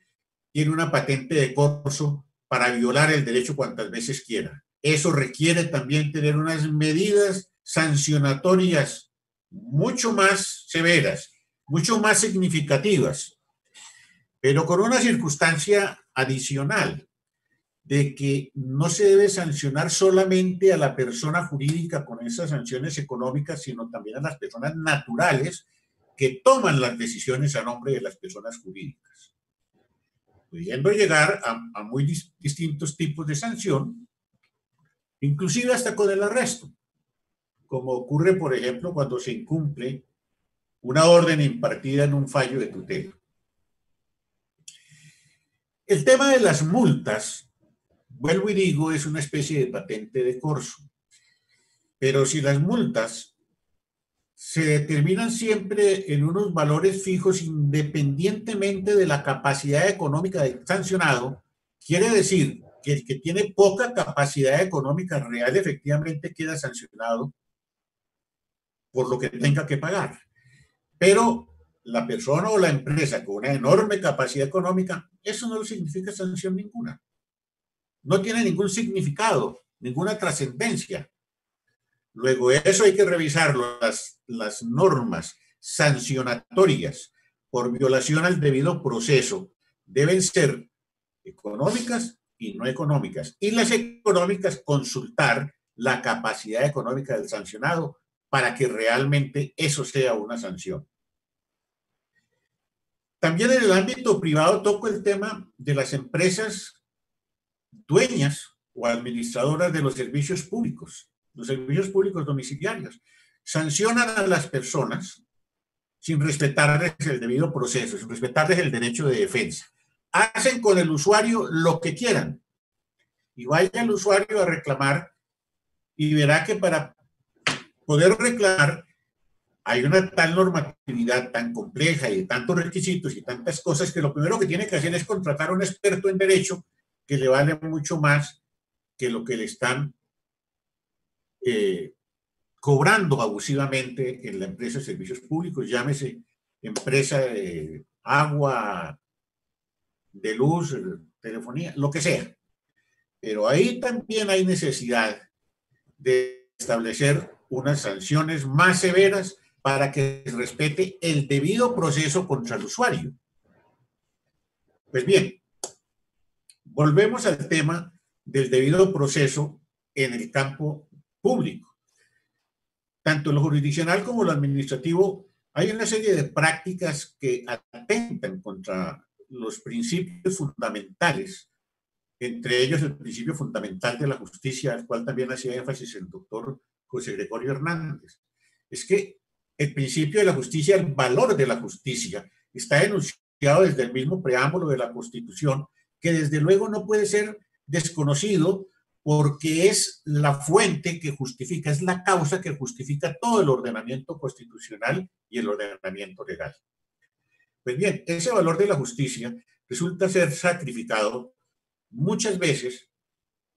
tiene una patente de corso para violar el derecho cuantas veces quiera. Eso requiere también tener unas medidas sancionatorias mucho más severas, mucho más significativas, pero con una circunstancia adicional de que no se debe sancionar solamente a la persona jurídica con esas sanciones económicas, sino también a las personas naturales que toman las decisiones a nombre de las personas jurídicas, pudiendo llegar a muy distintos tipos de sanción, inclusive hasta con el arresto, como ocurre, por ejemplo, cuando se incumple una orden impartida en un fallo de tutela. El tema de las multas, vuelvo y digo, es una especie de patente de corso. Pero si las multas se determinan siempre en unos valores fijos independientemente de la capacidad económica del sancionado, quiere decir que el que tiene poca capacidad económica real efectivamente queda sancionado por lo que tenga que pagar. Pero la persona o la empresa con una enorme capacidad económica, eso no significa sanción ninguna. No tiene ningún significado, ninguna trascendencia. Luego, eso hay que revisarlo. Las normas sancionatorias por violación al debido proceso deben ser económicas y no económicas. Y las económicas, consultar la capacidad económica del sancionado para que realmente eso sea una sanción. También en el ámbito privado toco el tema de las empresas dueñas o administradoras de los servicios públicos domiciliarios. sancionan a las personas sin respetarles el debido proceso, sin respetarles el derecho de defensa. Hacen con el usuario lo que quieran y vaya el usuario a reclamar y verá que para poder reclamar hay una tal normatividad tan compleja y tantos requisitos y tantas cosas que lo primero que tiene que hacer es contratar a un experto en derecho que le vale mucho más que lo que le están cobrando abusivamente en la empresa de servicios públicos, llámese empresa de agua, de luz, telefonía, lo que sea. Pero ahí también hay necesidad de establecer unas sanciones más severas para que se respete el debido proceso contra el usuario. Pues bien, volvemos al tema del debido proceso en el campo público. Tanto en lo jurisdiccional como en lo administrativo hay una serie de prácticas que atentan contra los principios fundamentales, entre ellos el principio fundamental de la justicia, al cual también hacía énfasis el doctor José Gregorio Hernández. Es que el principio de la justicia, el valor de la justicia, está enunciado desde el mismo preámbulo de la Constitución, que desde luego no puede ser desconocido porque es la fuente que justifica, es la causa que justifica todo el ordenamiento constitucional y el ordenamiento legal. Pues bien, ese valor de la justicia resulta ser sacrificado muchas veces,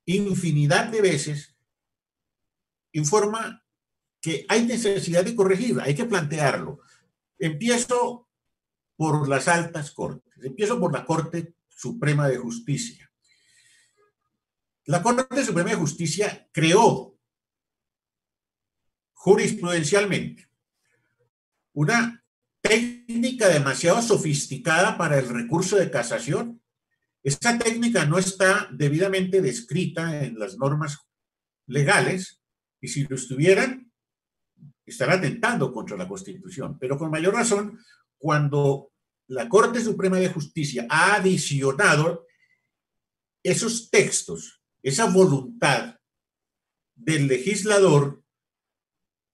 infinidad de veces, en forma que hay necesidad de corregir, hay que plantearlo. Empiezo por las altas cortes, empiezo por la Corte Suprema de Justicia. La Corte Suprema de Justicia creó jurisprudencialmente una técnica demasiado sofisticada para el recurso de casación. Esta técnica no está debidamente descrita en las normas legales y si lo estuvieran, estará atentando contra la Constitución. Pero con mayor razón, cuando la Corte Suprema de Justicia ha adicionado esos textos, esa voluntad del legislador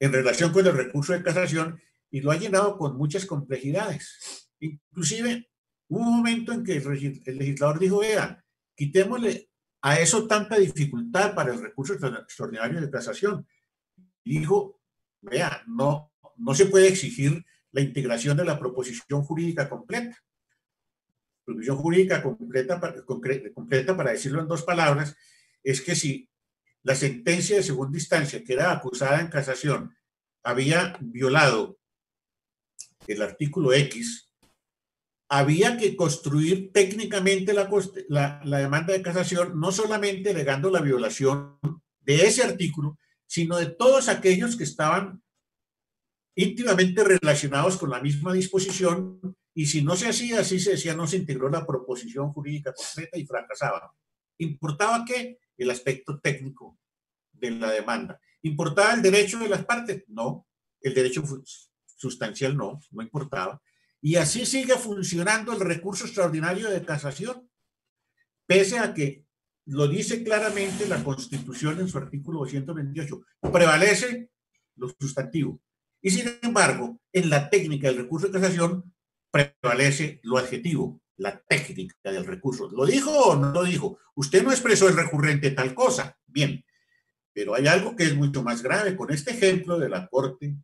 en relación con el recurso de casación y lo ha llenado con muchas complejidades. Inclusive hubo un momento en que el legislador dijo, vea, quitémosle a eso tanta dificultad para el recurso extraordinario de casación. Y dijo, vea, no se puede exigir la integración de la proposición jurídica completa. Proposición jurídica completa, para decirlo en dos palabras, es que si la sentencia de segunda instancia que era acusada en casación había violado el artículo X, había que construir técnicamente la demanda de casación, no solamente alegando la violación de ese artículo, sino de todos aquellos que estaban íntimamente relacionados con la misma disposición, y si no se hacía, así se decía, no se integró la proposición jurídica completa y fracasaba. ¿Importaba qué? El aspecto técnico de la demanda. ¿Importaba el derecho de las partes? No. El derecho sustancial no importaba. Y así sigue funcionando el recurso extraordinario de casación, pese a que lo dice claramente la Constitución en su artículo 228, prevalece lo sustantivo. Y sin embargo, en la técnica del recurso de casación prevalece lo adjetivo, la técnica del recurso. ¿Lo dijo o no lo dijo? Usted no expresó el recurrente tal cosa. Bien, pero hay algo que es mucho más grave. Con este ejemplo de la Corte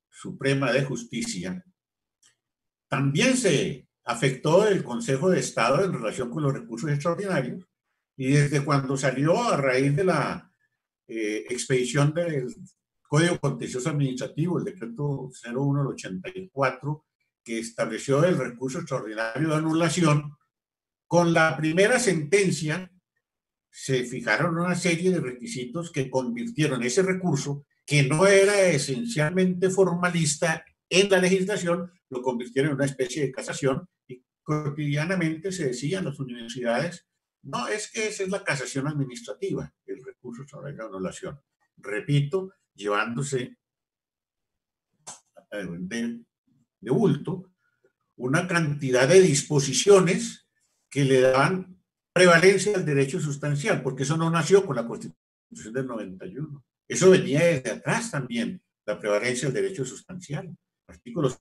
Suprema de Justicia, también se afectó el Consejo de Estado en relación con los recursos extraordinarios, y desde cuando salió a raíz de la expedición del Código Contencioso Administrativo, el decreto 01 del 84, que estableció el recurso extraordinario de anulación, con la primera sentencia se fijaron una serie de requisitos que convirtieron ese recurso, que no era esencialmente formalista en la legislación, lo convirtieron en una especie de casación, y cotidianamente se decía en las universidades, no, es que esa es la casación administrativa, el recurso sobre la anulación. Repito, llevándose de bulto una cantidad de disposiciones que le daban prevalencia al derecho sustancial, porque eso no nació con la Constitución del 91. Eso venía desde atrás también, la prevalencia del derecho sustancial. Artículo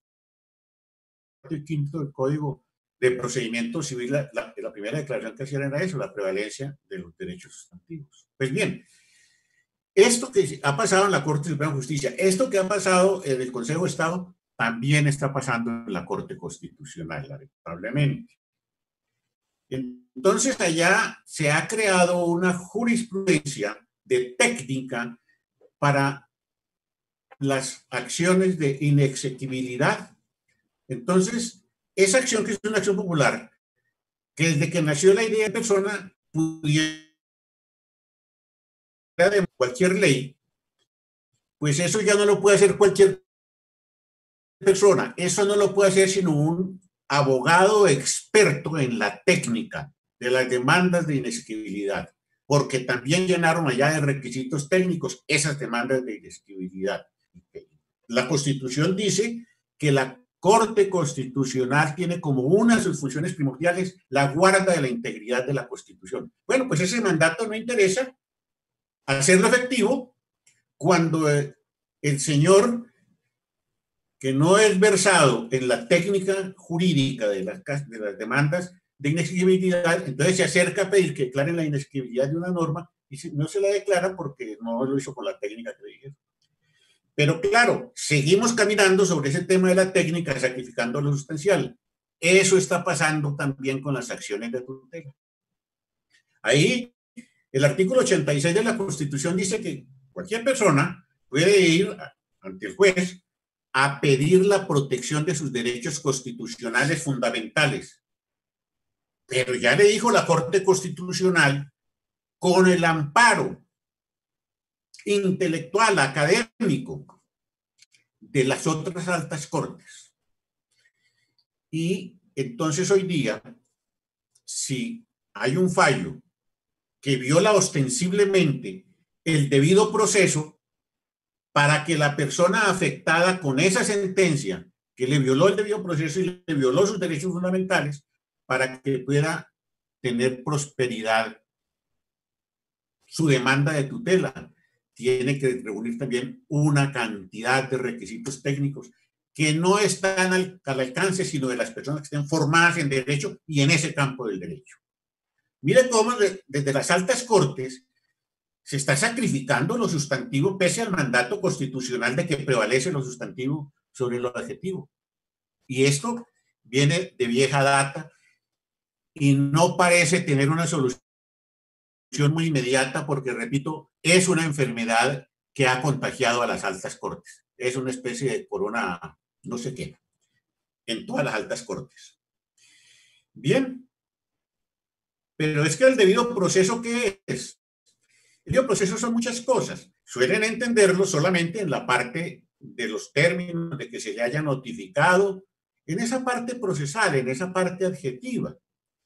5 del Código de Procedimiento Civil, la primera declaración que hacían era eso, la prevalencia de los derechos sustantivos. Pues bien, esto que ha pasado en la Corte Suprema de Justicia, esto que ha pasado en el Consejo de Estado, también está pasando en la Corte Constitucional, lamentablemente. Entonces, allá se ha creado una jurisprudencia de técnica para las acciones de inexequibilidad. Entonces, esa acción, que es una acción popular, que desde que nació la idea de persona pudiera de cualquier ley, pues eso ya no lo puede hacer cualquier persona, eso no lo puede hacer sino un abogado experto en la técnica de las demandas de inexequibilidad, porque también llenaron allá de requisitos técnicos esas demandas de inexequibilidad. La Constitución dice que la Corte Constitucional tiene como una de sus funciones primordiales la guarda de la integridad de la Constitución. Bueno, pues ese mandato no interesa hacerlo efectivo cuando el señor, que no es versado en la técnica jurídica de las demandas de inexequibilidad, entonces se acerca a pedir que declaren la inexequibilidad de una norma y no se la declara porque no lo hizo con la técnica que dije. Pero claro, seguimos caminando sobre ese tema de la técnica, sacrificando lo sustancial. Eso está pasando también con las acciones de tutela. Ahí, el artículo 86 de la Constitución dice que cualquier persona puede ir ante el juez a pedir la protección de sus derechos constitucionales fundamentales. Pero ya le dijo la Corte Constitucional, con el amparo intelectual, académico de las otras altas cortes. Y entonces hoy día, si hay un fallo que viola ostensiblemente el debido proceso, para que la persona afectada con esa sentencia que le violó el debido proceso y le violó sus derechos fundamentales, para que pueda tener prosperidad su demanda de tutela, tiene que reunir también una cantidad de requisitos técnicos que no están al alcance sino de las personas que estén formadas en derecho y en ese campo del derecho. Mire cómo desde las altas cortes se está sacrificando lo sustantivo pese al mandato constitucional de que prevalece lo sustantivo sobre lo adjetivo. Y esto viene de vieja data y no parece tener una solución muy inmediata porque, repito, es una enfermedad que ha contagiado a las altas cortes. Es una especie de corona, no sé qué, en todas las altas cortes. Bien, pero es que el debido proceso, ¿qué es? El debido proceso son muchas cosas. Suelen entenderlo solamente en la parte de los términos, de que se le haya notificado, en esa parte procesal, en esa parte adjetiva.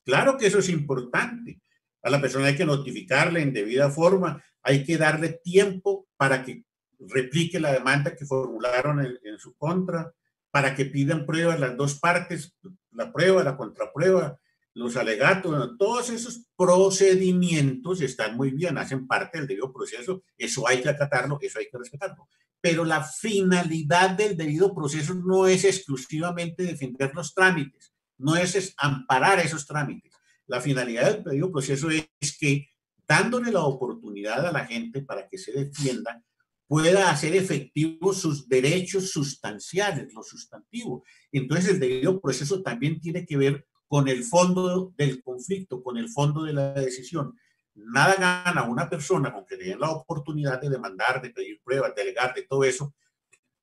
Claro que eso es importante. A la persona hay que notificarle en debida forma, hay que darle tiempo para que replique la demanda que formularon en su contra, para que pidan pruebas las dos partes, la prueba, la contraprueba, los alegatos, bueno, todos esos procedimientos están muy bien, hacen parte del debido proceso, eso hay que acatarlo, eso hay que respetarlo. Pero la finalidad del debido proceso no es exclusivamente defender los trámites, no es amparar esos trámites. La finalidad del debido proceso es que, dándole la oportunidad a la gente para que se defienda, pueda hacer efectivos sus derechos sustanciales, lo sustantivo. Entonces, el debido proceso también tiene que ver con el fondo del conflicto, con el fondo de la decisión. Nada gana una persona con que le den la oportunidad de demandar, de pedir pruebas, de alegar, de todo eso,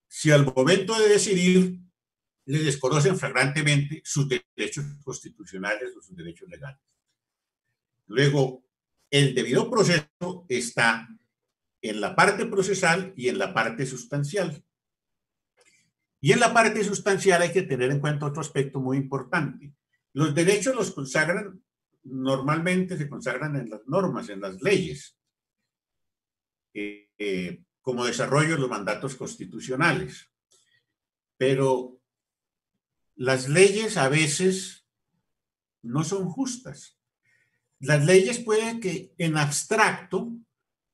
si al momento de decidir le desconocen flagrantemente sus derechos constitucionales o sus derechos legales. Luego, el debido proceso está en la parte procesal y en la parte sustancial. Y en la parte sustancial hay que tener en cuenta otro aspecto muy importante. Los derechos los consagran, normalmente se consagran en las normas, en las leyes, como desarrollo de los mandatos constitucionales. Pero las leyes a veces no son justas. Las leyes pueden que en abstracto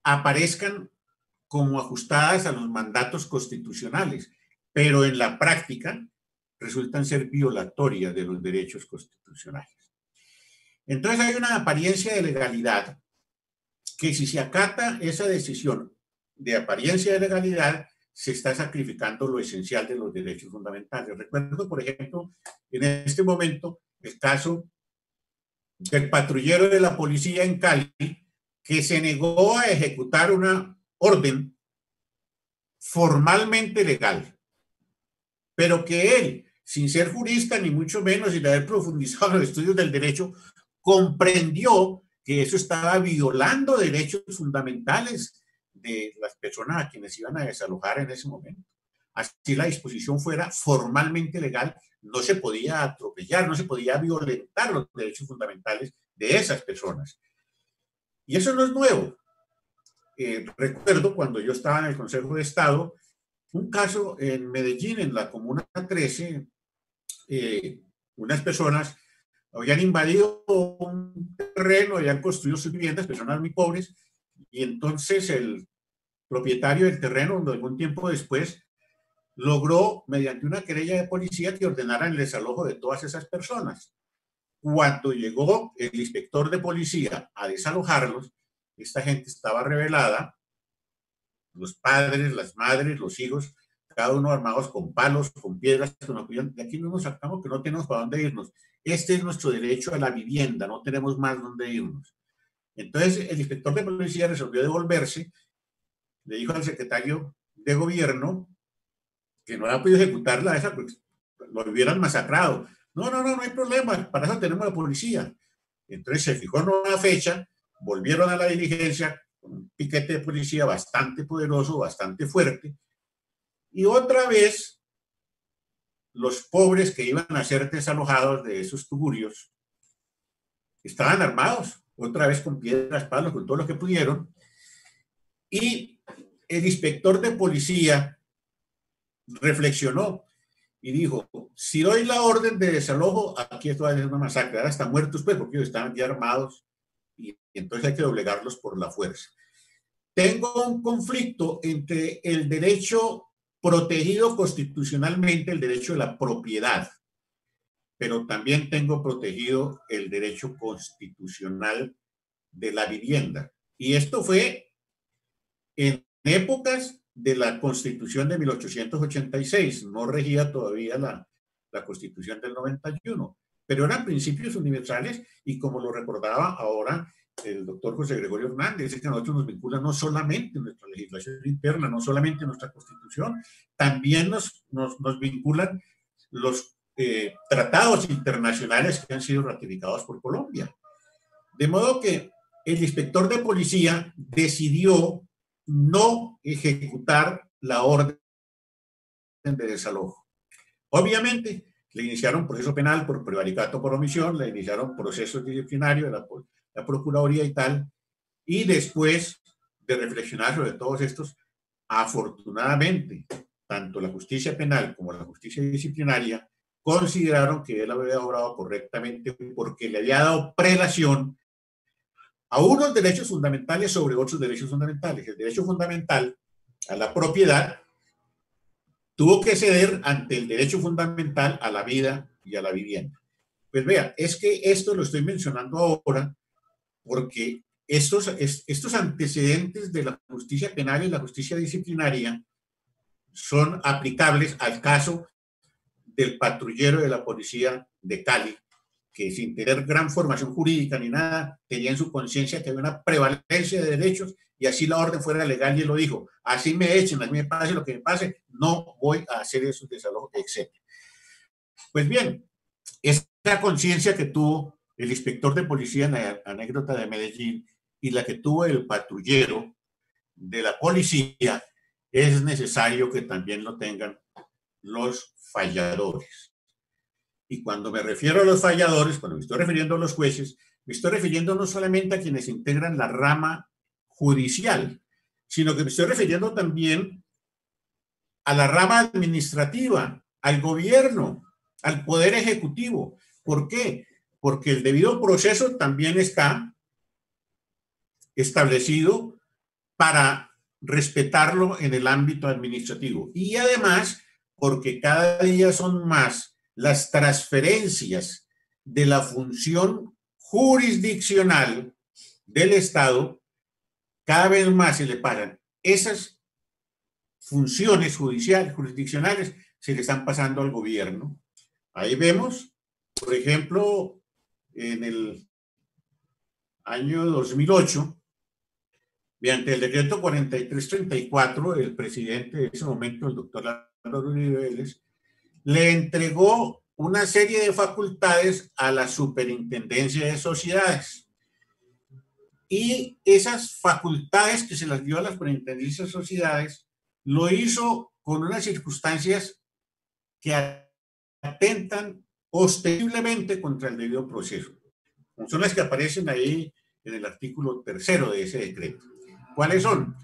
aparezcan como ajustadas a los mandatos constitucionales, pero en la práctica resultan ser violatorias de los derechos constitucionales. Entonces hay una apariencia de legalidad que si se acata esa decisión de apariencia de legalidad, se está sacrificando lo esencial de los derechos fundamentales. Recuerdo, por ejemplo, en este momento, el caso del patrullero de la policía en Cali, que se negó a ejecutar una orden formalmente legal, pero que él, sin ser jurista, ni mucho menos, sin haber profundizado en los estudios del derecho, comprendió que eso estaba violando derechos fundamentales de las personas a quienes iban a desalojar en ese momento. Así la disposición fuera formalmente legal, no se podía atropellar, no se podía violentar los derechos fundamentales de esas personas. Y eso no es nuevo. Recuerdo cuando yo estaba en el Consejo de Estado, un caso en Medellín, en la Comuna 13, unas personas habían invadido un terreno, habían construido sus viviendas, personas muy pobres, y entonces el propietario del terreno, algún tiempo después, logró, mediante una querella de policía, que ordenaran el desalojo de todas esas personas. Cuando llegó el inspector de policía a desalojarlos, esta gente estaba rebelada, los padres, las madres, los hijos, cada uno armados con palos, con piedras, de aquí no nos sacamos, que no tenemos para dónde irnos. Este es nuestro derecho a la vivienda, no tenemos más dónde irnos. Entonces el inspector de policía resolvió devolverse, le dijo al secretario de gobierno que no había podido ejecutarla, esa, pues, lo hubieran masacrado. No hay problema, para eso tenemos la policía. Entonces se fijó en una fecha, volvieron a la diligencia con un piquete de policía bastante poderoso, bastante fuerte, y otra vez los pobres que iban a ser desalojados de esos tugurios estaban armados, otra vez con piedras, palos, con todo lo que pudieron, y el inspector de policía reflexionó y dijo, si doy la orden de desalojo, aquí esto va a ser una masacre, ahora están muertos pues porque ellos estaban ya armados y entonces hay que doblegarlos por la fuerza. Tengo un conflicto entre el derecho protegido constitucionalmente, el derecho de la propiedad, pero también tengo protegido el derecho constitucional de la vivienda. Y esto fue en épocas de la Constitución de 1886, no regía todavía la Constitución del 91, pero eran principios universales y como lo recordaba ahora el doctor José Gregorio Hernández, es que a nosotros nos vincula no solamente nuestra legislación interna, no solamente nuestra Constitución, también nos vinculan los tratados internacionales que han sido ratificados por Colombia. De modo que el inspector de policía decidió no ejecutar la orden de desalojo. Obviamente, le iniciaron proceso penal por prevaricato por omisión, le iniciaron procesos disciplinarios de la Procuraduría y tal, y después de reflexionar sobre todos estos, afortunadamente, tanto la justicia penal como la justicia disciplinaria consideraron que él había obrado correctamente porque le había dado prelación a unos derechos fundamentales sobre otros derechos fundamentales. El derecho fundamental a la propiedad tuvo que ceder ante el derecho fundamental a la vida y a la vivienda. Pues vea, es que esto lo estoy mencionando ahora porque estos antecedentes de la justicia penal y la justicia disciplinaria son aplicables al caso del patrullero de la policía de Cali, que sin tener gran formación jurídica ni nada, tenía en su conciencia que había una prevalencia de derechos y así la orden fuera legal y él lo dijo, así me echen, así me pase lo que me pase, no voy a hacer esos desalojos, etc. Pues bien, esa conciencia que tuvo el inspector de policía en la anécdota de Medellín y la que tuvo el patrullero de la policía, es necesario que también lo tengan los falladores. Y cuando me refiero a los falladores, cuando me estoy refiriendo a los jueces, me estoy refiriendo no solamente a quienes integran la rama judicial, sino que me estoy refiriendo también a la rama administrativa, al gobierno, al poder ejecutivo. ¿Por qué? Porque el debido proceso también está establecido para respetarlo en el ámbito administrativo. Y además, porque cada día son más las transferencias de la función jurisdiccional del Estado, cada vez más se le pagan esas funciones jurisdiccionales, se le están pasando al gobierno. Ahí vemos, por ejemplo, en el año 2008, mediante el decreto 4334, el presidente de ese momento, el doctor Álvaro Uribe Vélez, le entregó una serie de facultades a la Superintendencia de Sociedades. Y esas facultades que se las dio a la Superintendencia de Sociedades, lo hizo con unas circunstancias que atentan ostensiblemente contra el debido proceso. Son las que aparecen ahí en el artículo 3 de ese decreto. ¿Cuáles son?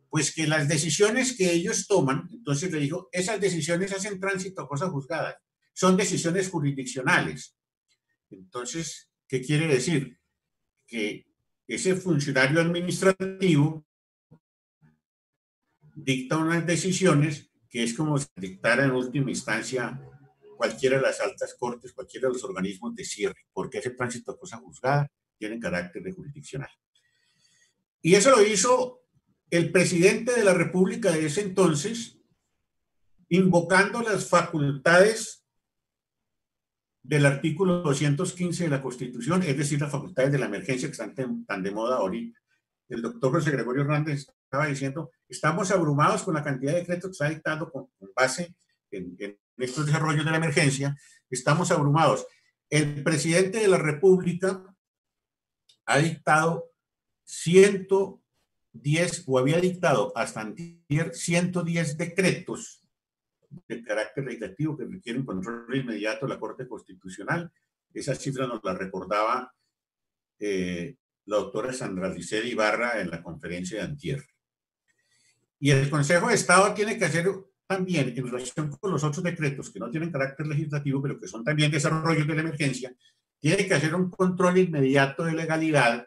Pues que las decisiones que ellos toman, entonces le digo, esas decisiones hacen tránsito a cosa juzgada, son decisiones jurisdiccionales. Entonces, ¿qué quiere decir? Que ese funcionario administrativo dicta unas decisiones que es como si dictara en última instancia cualquiera de las altas cortes, cualquiera de los organismos de cierre, porque ese tránsito a cosa juzgada tiene carácter de jurisdiccional. Y eso lo hizo el presidente de la República de ese entonces, invocando las facultades del artículo 215 de la Constitución, es decir, las facultades de la emergencia que están tan de moda ahorita. El doctor José Gregorio Hernández estaba diciendo, estamos abrumados con la cantidad de decretos que está dictando con base en estos desarrollos de la emergencia, estamos abrumados. El presidente de la República ha dictado 110, o había dictado hasta antier 110 decretos de carácter legislativo que requieren control inmediato de la Corte Constitucional. Esa cifra nos la recordaba la doctora Sandra Liced Ibarra en la conferencia de antier. Y el Consejo de Estado tiene que hacer también, en relación con los otros decretos que no tienen carácter legislativo, pero que son también desarrollos de la emergencia, tiene que hacer un control inmediato de legalidad,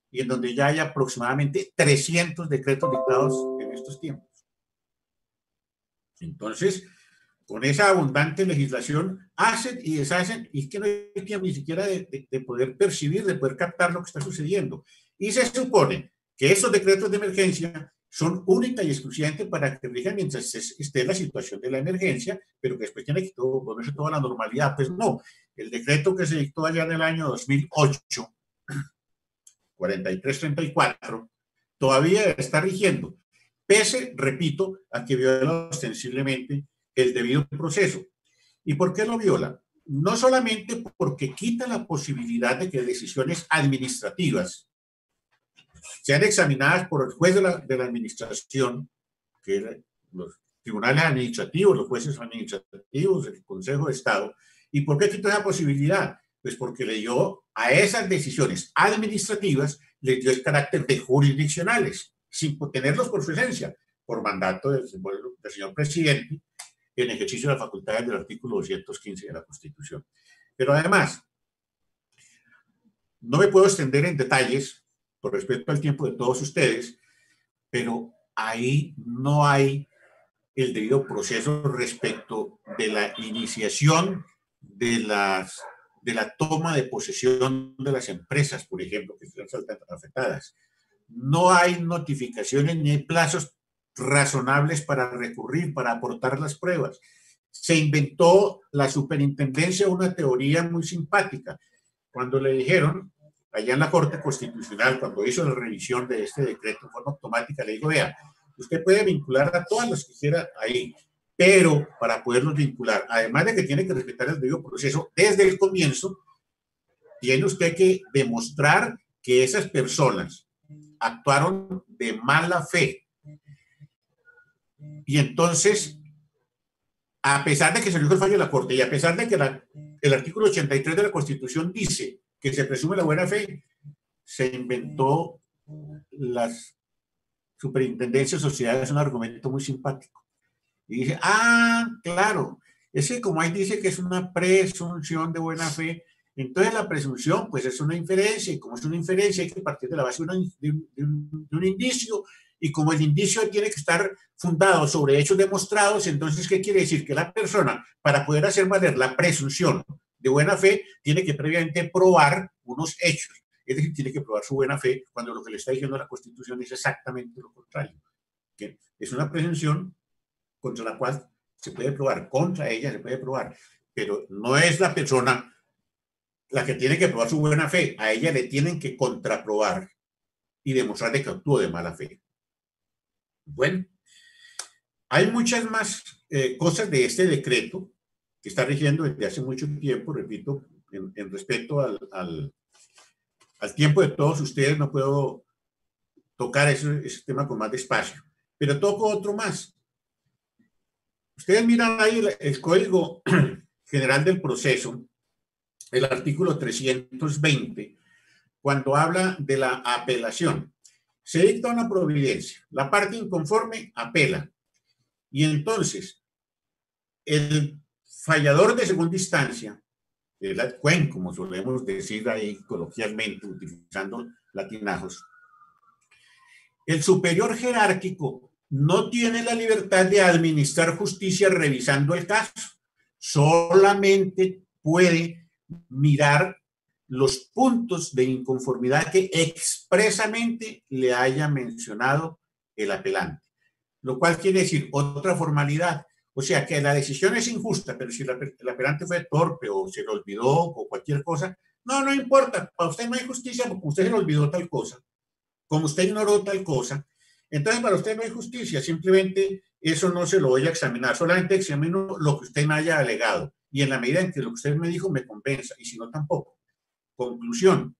y en donde ya hay aproximadamente 300 decretos dictados en estos tiempos. Entonces, con esa abundante legislación, hacen y deshacen, y es que no hay tiempo ni siquiera de poder percibir, de poder captar lo que está sucediendo. Y se supone que esos decretos de emergencia son única y exclusivamente para que rijan mientras esté la situación de la emergencia, pero que después tiene que volverse toda la normalidad. Pues no, el decreto que se dictó allá en el año 2008, 4334, todavía está rigiendo, pese, repito, a que viola ostensiblemente el debido proceso. ¿Y por qué lo viola? No solamente porque quita la posibilidad de que decisiones administrativas sean examinadas por el juez de la administración, que los tribunales administrativos, los jueces administrativos, el Consejo de Estado. ¿Y por qué quita esa posibilidad? Pues porque le dio a esas decisiones administrativas, les dio el carácter de jurisdiccionales, sin tenerlos por su esencia, por mandato del señor presidente, en ejercicio de las facultades del artículo 215 de la Constitución. Pero además, no me puedo extender en detalles, por respeto al tiempo de todos ustedes, pero ahí no hay el debido proceso respecto de la iniciación de la toma de posesión de las empresas, por ejemplo, que están afectadas. No hay notificaciones ni hay plazos razonables para recurrir, para aportar las pruebas. Se inventó la superintendencia una teoría muy simpática. Cuando le dijeron, allá en la Corte Constitucional, cuando hizo la revisión de este decreto en forma automática, le dijo, vea, usted puede vincular a todas las que quiera ahí, pero para poderlos vincular, además de que tiene que respetar el debido proceso desde el comienzo, tiene usted que demostrar que esas personas actuaron de mala fe. Y entonces, a pesar de que se dio el fallo de la Corte y a pesar de que el artículo 83 de la Constitución dice que se presume la buena fe, se inventó las superintendencias de sociedades, un argumento muy simpático. Y dice, claro, es que como ahí dice que es una presunción de buena fe, entonces la presunción pues es una inferencia, y como es una inferencia hay que partir de la base de un indicio, y como el indicio tiene que estar fundado sobre hechos demostrados, entonces, ¿qué quiere decir? Que la persona, para poder hacer valer la presunción de buena fe, tiene que previamente probar unos hechos. Es decir, tiene que probar su buena fe cuando lo que le está diciendo la Constitución es exactamente lo contrario. Que es una presunción contra la cual se puede probar, contra ella se puede probar, pero no es la persona la que tiene que probar su buena fe, a ella le tienen que contraprobar y demostrar que actuó de mala fe. Bueno, hay muchas más cosas de este decreto que está rigiendo desde hace mucho tiempo, repito, en respeto al tiempo de todos ustedes, no puedo tocar ese tema con más despacio, pero toco otro más. Ustedes miran ahí el Código General del Proceso, el artículo 320, cuando habla de la apelación. Se dicta una providencia, la parte inconforme apela, y entonces el fallador de segunda instancia, el adcuen, como solemos decir ahí coloquialmente, utilizando latinajos, el superior jerárquico no tiene la libertad de administrar justicia revisando el caso, solamente puede mirar los puntos de inconformidad que expresamente le haya mencionado el apelante, lo cual quiere decir otra formalidad. O sea, que la decisión es injusta, pero si el apelante fue torpe o se le olvidó o cualquier cosa, no importa, para usted no hay justicia porque usted se le olvidó tal cosa, como usted ignoró tal cosa, entonces para usted no hay justicia, simplemente eso no se lo voy a examinar, solamente examino lo que usted me haya alegado y en la medida en que lo que usted me dijo me convenza, y si no tampoco. Conclusión,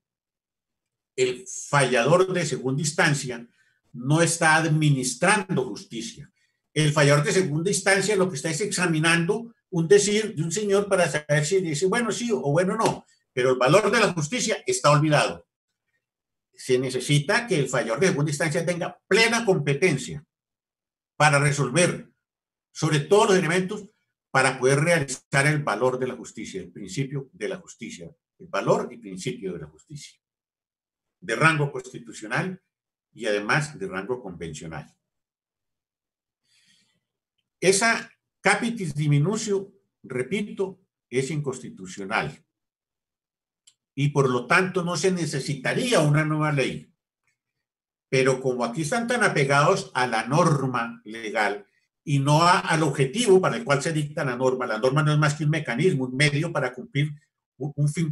el fallador de segunda instancia no está administrando justicia. El fallador de segunda instancia lo que está es examinando un decir de un señor para saber si dice bueno sí o bueno no, pero el valor de la justicia está olvidado. Se necesita que el fallador de segunda instancia tenga plena competencia para resolver sobre todos los elementos para poder realizar el valor de la justicia, el principio de la justicia, el valor y principio de la justicia, de rango constitucional y además de rango convencional. Esa capitis diminutio, repito, es inconstitucional y por lo tanto no se necesitaría una nueva ley. Pero como aquí están tan apegados a la norma legal y no al objetivo para el cual se dicta la norma no es más que un mecanismo, un medio para cumplir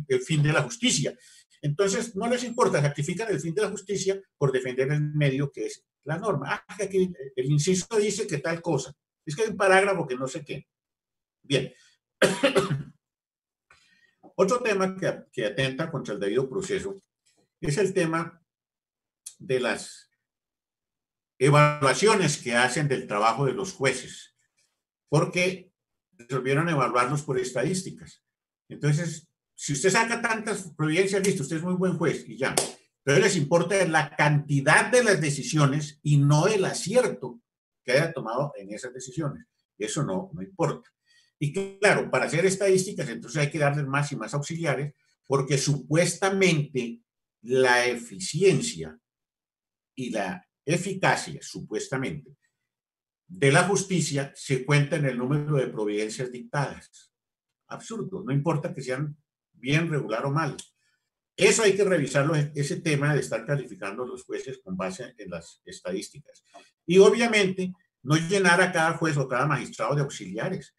el fin de la justicia. Entonces no les importa, sacrifican el fin de la justicia por defender el medio que es la norma. Aquí el inciso dice que tal cosa. Es que hay un parágrafo que no sé qué. Bien. Otro tema que atenta contra el debido proceso es el tema de las evaluaciones que hacen del trabajo de los jueces, porque resolvieron evaluarlos por estadísticas. Entonces, si usted saca tantas providencias, listo, usted es muy buen juez y ya. Pero les importa la cantidad de las decisiones y no el acierto que haya tomado en esas decisiones. Eso no importa. Y claro, para hacer estadísticas, entonces hay que darles más y más auxiliares, porque supuestamente la eficiencia y la eficacia, supuestamente, de la justicia se cuenta en el número de providencias dictadas. Absurdo, no importa que sean bien, regular o mal. Eso hay que revisarlo, ese tema de estar calificando a los jueces con base en las estadísticas. Y obviamente, no llenar a cada juez o cada magistrado de auxiliares.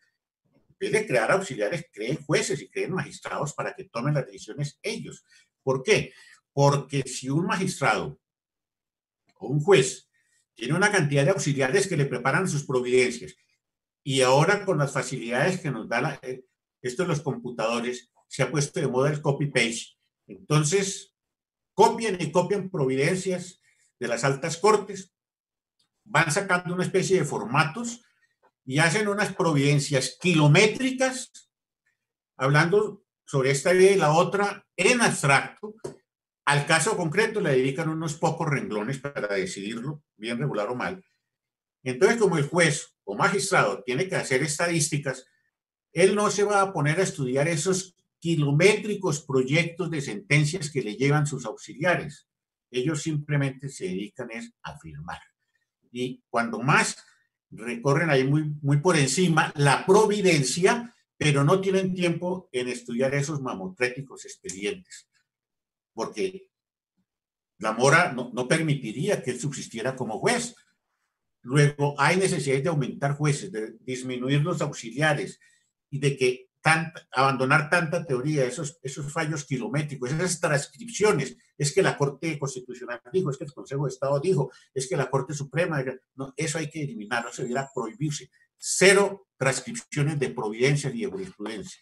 En vez de crear auxiliares, creen jueces y creen magistrados para que tomen las decisiones ellos. ¿Por qué? Porque si un magistrado o un juez tiene una cantidad de auxiliares que le preparan sus providencias y ahora con las facilidades que nos da esto de los computadores, se ha puesto de moda el copy-paste. Entonces, copian y copian providencias de las altas cortes, van sacando una especie de formatos y hacen unas providencias kilométricas, hablando sobre esta idea y la otra en abstracto. Al caso concreto le dedican unos pocos renglones para decidirlo, bien regular o mal. Entonces, como el juez o magistrado tiene que hacer estadísticas, él no se va a poner a estudiar esos kilométricos proyectos de sentencias que le llevan sus auxiliares. Ellos simplemente se dedican a firmar. y cuando más recorren ahí muy por encima la providencia, pero no tienen tiempo en estudiar esos mamotréticos expedientes, porque la mora no permitiría que él subsistiera como juez. Luego hay necesidad de aumentar jueces, de disminuir los auxiliares y de que abandonar tanta teoría, esos fallos kilométricos, esas transcripciones, es que la Corte Constitucional dijo, es que el Consejo de Estado dijo, es que la Corte Suprema, no, eso hay que eliminarlo, eso debería prohibirse. Cero transcripciones de providencia y de jurisprudencia.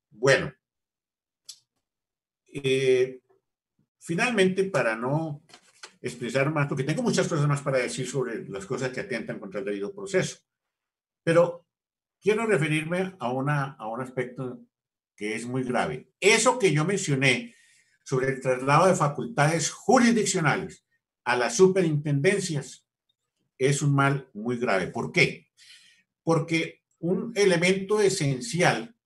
Bueno, finalmente, para no expresar más, porque tengo muchas cosas más para decir sobre las cosas que atentan contra el debido proceso, pero quiero referirme a un aspecto que es muy grave. Eso que yo mencioné sobre el traslado de facultades jurisdiccionales a las superintendencias es un mal muy grave. ¿Por qué? Porque un elemento esencial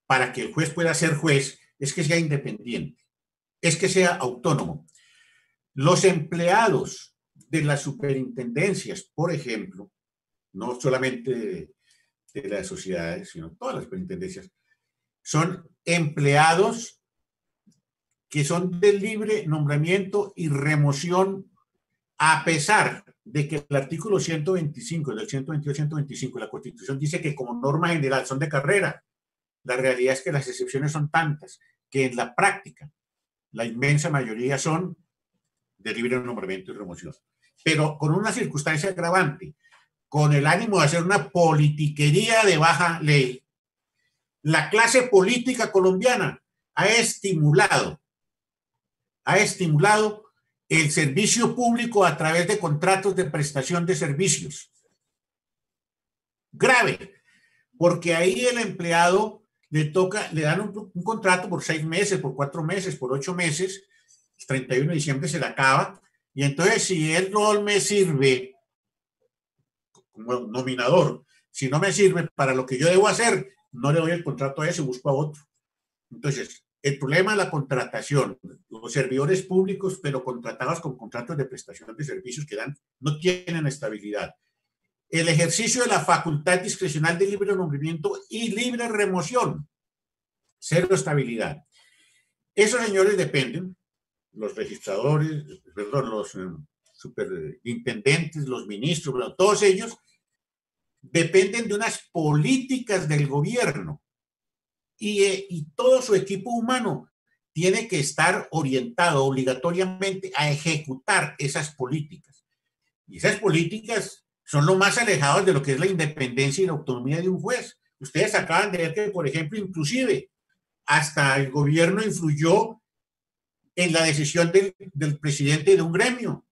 para que el juez pueda ser juez es que sea independiente, es que sea autónomo. Los empleados de las superintendencias, por ejemplo, no solamente de las sociedades, sino todas las superintendencias, son empleados que son de libre nombramiento y remoción, a pesar de que el artículo 125, del 122-125 de la Constitución dice que como norma general son de carrera. La realidad es que las excepciones son tantas que en la práctica la inmensa mayoría son de libre nombramiento y remoción. Pero con una circunstancia agravante, con el ánimo de hacer una politiquería de baja ley, la clase política colombiana ha estimulado el servicio público a través de contratos de prestación de servicios. Grave, porque ahí el empleado le dan un contrato por 6 meses, por 4 meses, por 8 meses, el 31 de diciembre se le acaba, y entonces si él no me sirve como nominador, si no me sirve para lo que yo debo hacer, no le doy el contrato a ese, busco a otro. Entonces, el problema de la contratación, los servidores públicos, pero contratados con contratos de prestación de servicios que no tienen estabilidad. El ejercicio de la facultad discrecional de libre nombramiento y libre remoción, cero estabilidad. Esos señores dependen, los registradores, perdón, los superintendentes, los ministros, bueno, todos ellos dependen de unas políticas del gobierno y todo su equipo humano tiene que estar orientado obligatoriamente a ejecutar esas políticas. Y esas políticas son lo más alejados de lo que es la independencia y la autonomía de un juez. Ustedes acaban de ver que, por ejemplo, inclusive hasta el gobierno influyó en la decisión del presidente de un gremio,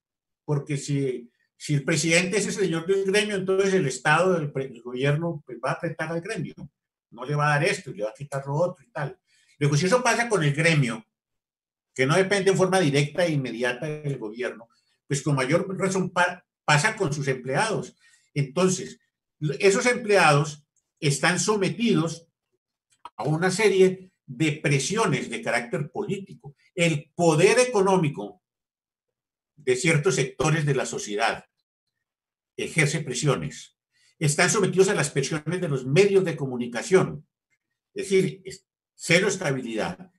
porque si el presidente es el señor del gremio, entonces el Estado, el gobierno, pues va a apretar al gremio, no le va a dar esto, le va a quitar lo otro y tal. Luego, si eso pasa con el gremio, que no depende en forma directa e inmediata del gobierno, pues con mayor razón pasa con sus empleados. Entonces, esos empleados están sometidos a una serie de presiones de carácter político. El poder económico de ciertos sectores de la sociedad ejerce presiones. Están sometidos a las presiones de los medios de comunicación. Es decir, cero estabilidad.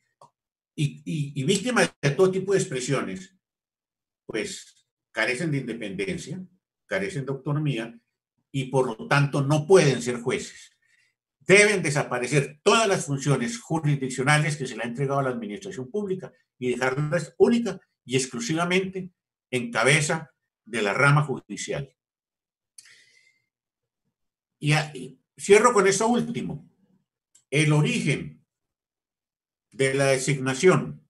Y víctimas de todo tipo de expresiones, pues carecen de independencia, carecen de autonomía y por lo tanto no pueden ser jueces. Deben desaparecer todas las funciones jurisdiccionales que se le ha entregado a la administración pública y dejarlas única y exclusivamente en cabeza de la rama judicial. Y cierro con esto último. El origen de la designación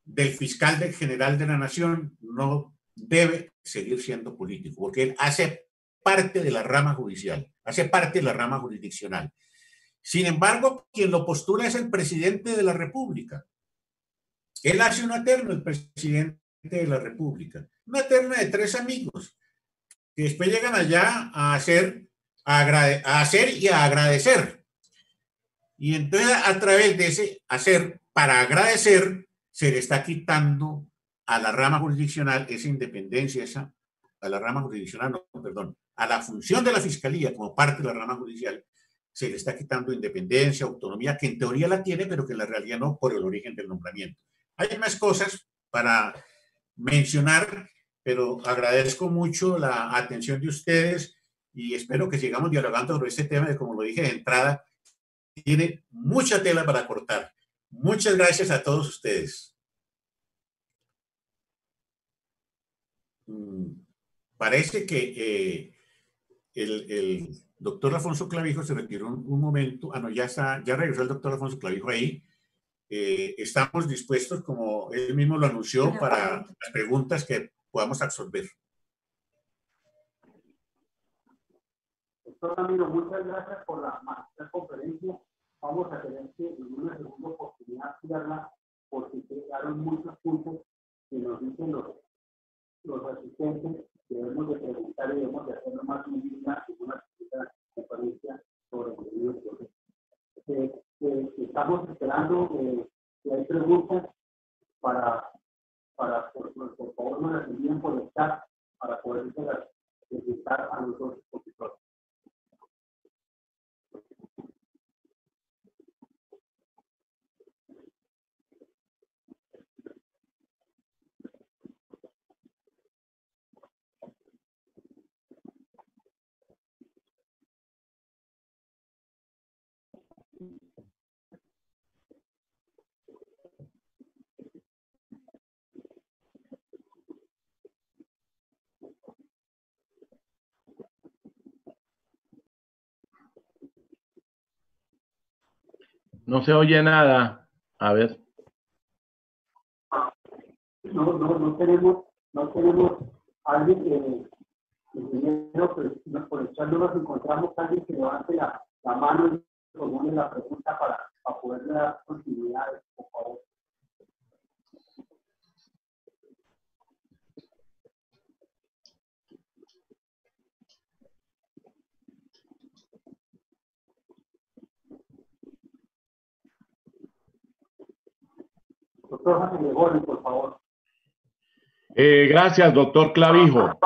del fiscal general de la Nación no debe seguir siendo político, porque él hace parte de la rama judicial, hace parte de la rama jurisdiccional. Sin embargo, quien lo postula es el presidente de la República. Él hace una terna, el presidente de la República, una terna de 3 amigos, que después llegan allá a hacer y a agradecer. Y entonces, a través de ese hacer para agradecer, se le está quitando a la rama jurisdiccional esa independencia, esa a la rama jurisdiccional, no, perdón, a la función de la Fiscalía como parte de la rama judicial, se le está quitando independencia, autonomía, que en teoría la tiene, pero que en la realidad no, por el origen del nombramiento. Hay más cosas para mencionar, pero agradezco mucho la atención de ustedes y espero que sigamos dialogando sobre este tema, que como lo dije de entrada, tiene mucha tela para cortar. Muchas gracias a todos ustedes. Parece que el doctor Alfonso Clavijo se retiró un momento. Ah, no, ya regresó el doctor Alfonso Clavijo ahí. Estamos dispuestos, como él mismo lo anunció, para las preguntas que podamos absorber. Doctor Ramiro, muchas gracias por la magistral conferencia. Vamos a tener que en una segunda oportunidad estudiarla porque quedaron muchos puntos que nos dicen los asistentes que debemos de preguntar y debemos de hacerlo más digna en una segunda conferencia sobre el debido proceso. Estamos esperando si hay preguntas para por favor nos las envíen por el chat para poder presentar a los dos expositores. No se oye nada. A ver. No tenemos alguien primero, pues, por el chat no nos encontramos alguien que levante la mano y formule la pregunta para poderle dar continuidad, por favor. Doctor Jaime Gregorio, por favor. Gracias, doctor Clavijo.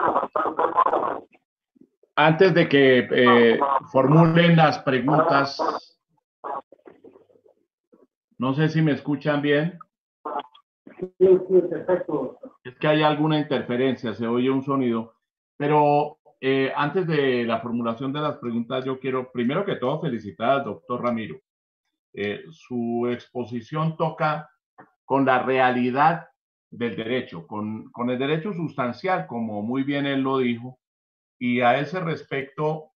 Antes de que formulen las preguntas, no sé si me escuchan bien. Sí, perfecto. Es que hay alguna interferencia, se oye un sonido. Pero antes de la formulación de las preguntas, yo quiero, primero que todo, felicitar al doctor Ramiro. Su exposición toca con la realidad del derecho, con el derecho sustancial, como muy bien él lo dijo, y a ese respecto,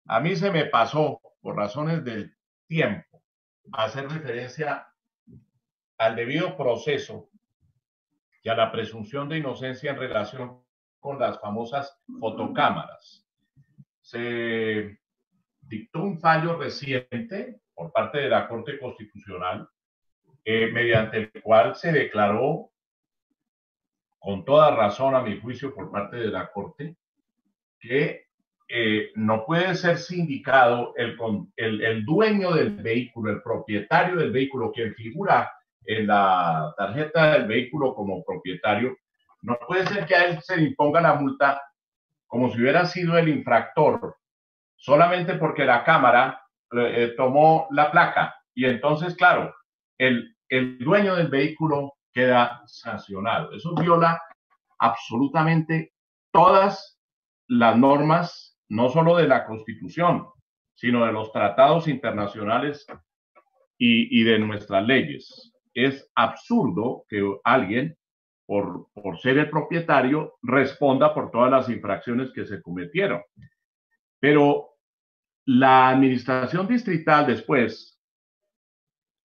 a mí se me pasó, por razones del tiempo, a hacer referencia al debido proceso y a la presunción de inocencia en relación con las famosas fotocámaras. Se dictó un fallo reciente por parte de la Corte Constitucional, mediante el cual se declaró, con toda razón a mi juicio por parte de la Corte, que no puede ser sindicado el dueño del vehículo, el propietario del vehículo, quien figura en la tarjeta del vehículo como propietario, no puede ser que a él se le imponga la multa como si hubiera sido el infractor, solamente porque la cámara tomó la placa. Y entonces, claro, el dueño del vehículo queda sancionado. Eso viola absolutamente todas las normas, no solo de la Constitución, sino de los tratados internacionales y de nuestras leyes. Es absurdo que alguien, por ser el propietario, responda por todas las infracciones que se cometieron. Pero la administración distrital después,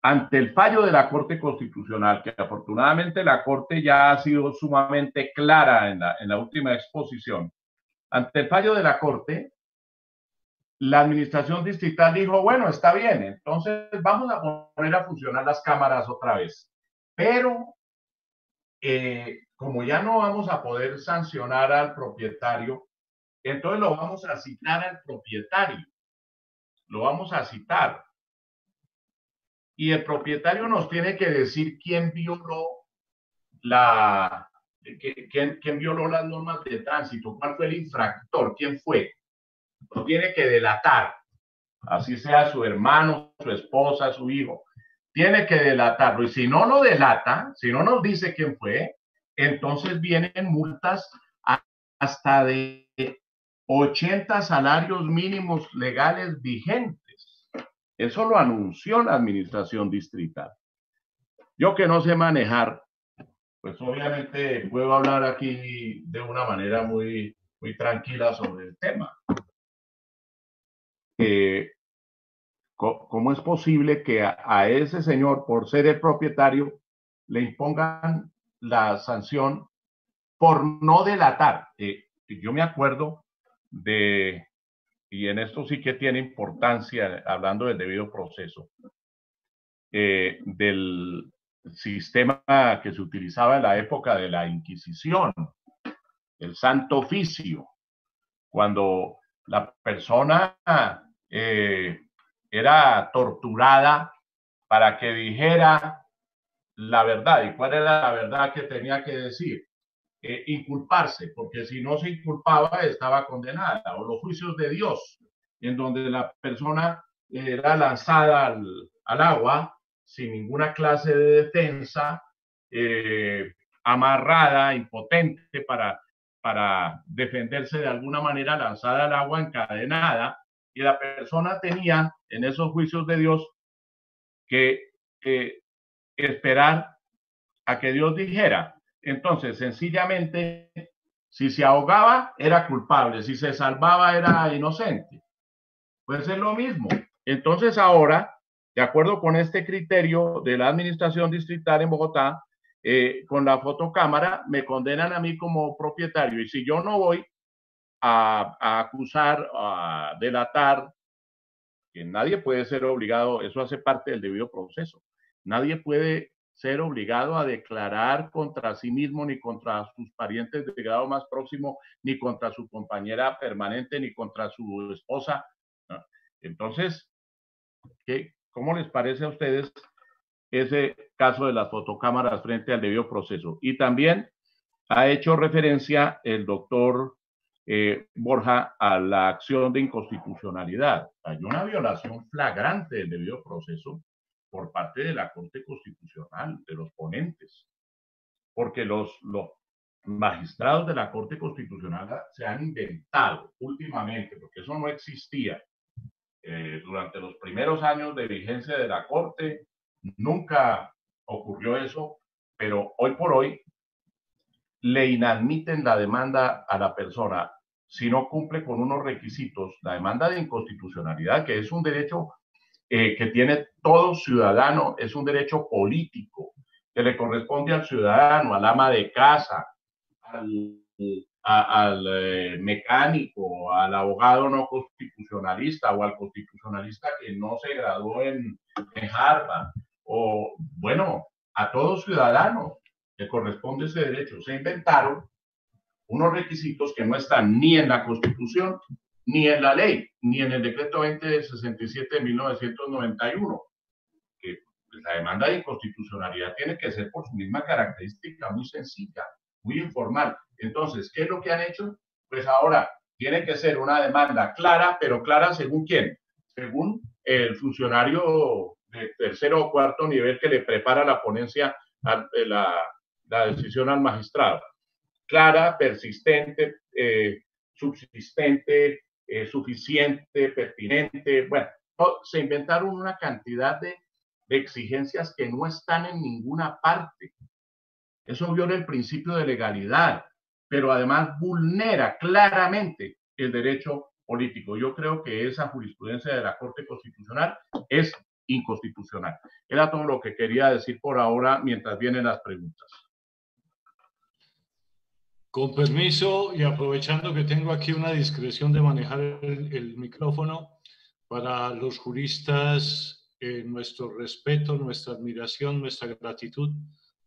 ante el fallo de la Corte Constitucional, que afortunadamente la Corte ya ha sido sumamente clara en la última exposición, ante el fallo de la Corte, la administración distrital dijo, bueno, está bien, entonces vamos a poner a funcionar las cámaras otra vez. Pero como ya no vamos a poder sancionar al propietario, entonces lo vamos a citar al propietario. Lo vamos a citar. Y el propietario nos tiene que decir quién violó la ¿Quién violó las normas de tránsito? ¿Cuál fue el infractor? ¿Quién fue? Lo tiene que delatar, así sea su hermano, su esposa, su hijo. Tiene que delatarlo. Y si no lo delata, si no nos dice quién fue, entonces vienen multas hasta de 80 salarios mínimos legales vigentes. Eso lo anunció la administración distrital. Yo que no sé manejar, pues obviamente puedo hablar aquí de una manera muy tranquila sobre el tema. ¿Cómo es posible que a ese señor, por ser el propietario, le impongan la sanción por no delatar? Yo me acuerdo de, y en esto sí que tiene importancia, hablando del debido proceso, del sistema que se utilizaba en la época de la Inquisición, el Santo Oficio, cuando la persona era torturada para que dijera la verdad. ¿Y cuál era la verdad que tenía que decir? Inculparse, porque si no se inculpaba estaba condenada. O los juicios de Dios, en donde la persona era lanzada al agua sin ninguna clase de defensa, amarrada, impotente para defenderse de alguna manera, lanzada al agua, encadenada, y la persona tenía en esos juicios de Dios que esperar a que Dios dijera. Entonces, sencillamente, si se ahogaba, era culpable, si se salvaba, era inocente. Pues es lo mismo. Entonces, ahora, de acuerdo con este criterio de la administración distrital en Bogotá, con la fotocámara, me condenan a mí como propietario. Y si yo no voy a acusar, a delatar, que nadie puede ser obligado, eso hace parte del debido proceso, nadie puede ser obligado a declarar contra sí mismo, ni contra sus parientes de grado más próximo, ni contra su compañera permanente, ni contra su esposa. Entonces, ¿cómo les parece a ustedes ese caso de las fotocámaras frente al debido proceso? Y también ha hecho referencia el doctor Borja a la acción de inconstitucionalidad. Hay una violación flagrante del debido proceso por parte de la Corte Constitucional, de los ponentes, porque los magistrados de la Corte Constitucional se han inventado últimamente, porque eso no existía. Durante los primeros años de vigencia de la Corte nunca ocurrió eso, pero hoy por hoy le inadmiten la demanda a la persona si no cumple con unos requisitos, la demanda de inconstitucionalidad, que es un derecho que tiene todo ciudadano, es un derecho político que le corresponde al ciudadano, al ama de casa, al mecánico, al abogado no constitucionalista o al constitucionalista que no se graduó en Harvard, o bueno, a todo ciudadano le corresponde ese derecho. Se inventaron unos requisitos que no están ni en la Constitución, ni en la ley, ni en el decreto 2067 de 1991, que la demanda de inconstitucionalidad tiene que ser por su misma característica muy sencilla, muy informal. Entonces, ¿qué es lo que han hecho? Pues ahora tiene que ser una demanda clara, pero clara según quién, según el funcionario de tercero o cuarto nivel que le prepara la ponencia, la decisión al magistrado. Clara, persistente, subsistente, suficiente, pertinente. Bueno, se inventaron una cantidad de exigencias que no están en ninguna parte. Eso viola el principio de legalidad, pero además vulnera claramente el derecho político. Yo creo que esa jurisprudencia de la Corte Constitucional es inconstitucional. Era todo lo que quería decir por ahora mientras vienen las preguntas. Con permiso y aprovechando que tengo aquí una discreción de manejar el micrófono, para los juristas, nuestro respeto, nuestra admiración, nuestra gratitud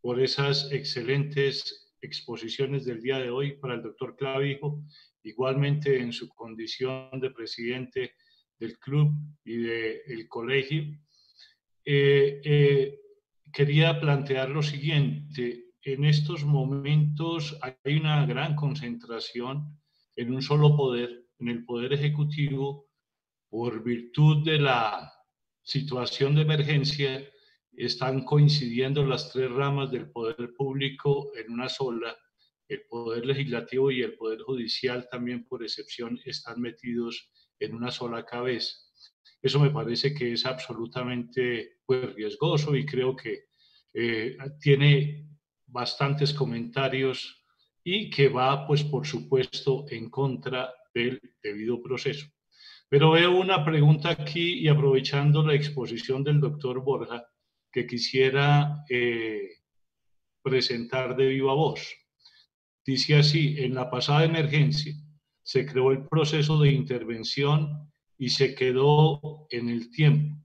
por esas excelentes exposiciones del día de hoy para el doctor Clavijo, igualmente en su condición de presidente del club y del colegio. Quería plantear lo siguiente. en estos momentos hay una gran concentración en un solo poder, en el poder ejecutivo, por virtud de la situación de emergencia. Están coincidiendo las tres ramas del poder público en una sola. El poder legislativo y el poder judicial también, por excepción, están metidos en una sola cabeza. Eso me parece que es absolutamente, pues, riesgoso, y creo que tiene bastantes comentarios y que va, pues, por supuesto, en contra del debido proceso. Pero veo una pregunta aquí, y aprovechando la exposición del doctor Borja, que quisiera presentar de viva voz. Dice así: en la pasada emergencia se creó el proceso de intervención y se quedó en el tiempo,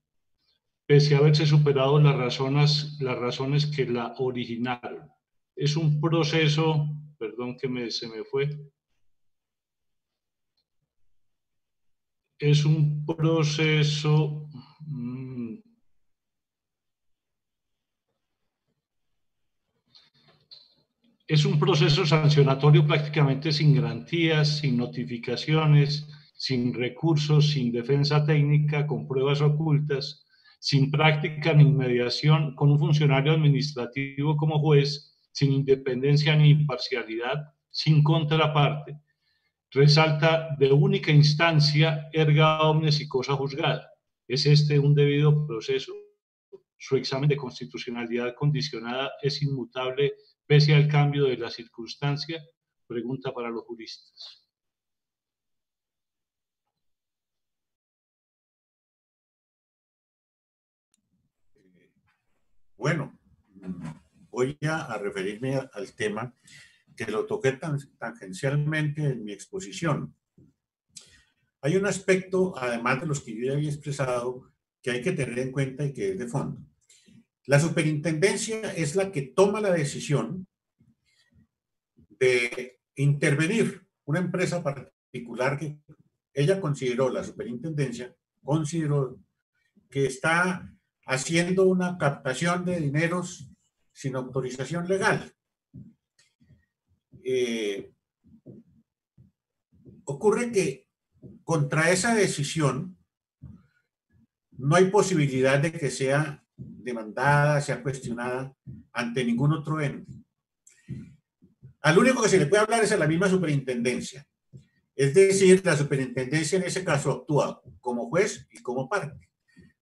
pese a haberse superado las razones que la originaron. Es un proceso, perdón que se me fue, es un proceso, es un proceso sancionatorio prácticamente sin garantías, sin notificaciones, sin recursos, sin defensa técnica, con pruebas ocultas, sin práctica ni mediación, con un funcionario administrativo como juez, sin independencia ni imparcialidad, sin contraparte. Resalta: de única instancia, erga omnes y cosa juzgada. ¿Es este un debido proceso? Su examen de constitucionalidad condicionada es inmutable pese al cambio de la circunstancia. Pregunta para los juristas. Bueno, voy a referirme al tema que lo toqué tangencialmente en mi exposición. Hay un aspecto, además de los que yo ya había expresado, que hay que tener en cuenta y que es de fondo. La superintendencia es la que toma la decisión de intervenir una empresa particular que ella consideró, la superintendencia consideró que está haciendo una captación de dineros sin autorización legal. Ocurre que contra esa decisión no hay posibilidad de que sea demandada, sea cuestionada ante ningún otro ente. Al único que se le puede hablar es a la misma superintendencia. Es decir, la superintendencia en ese caso actúa como juez y como parte,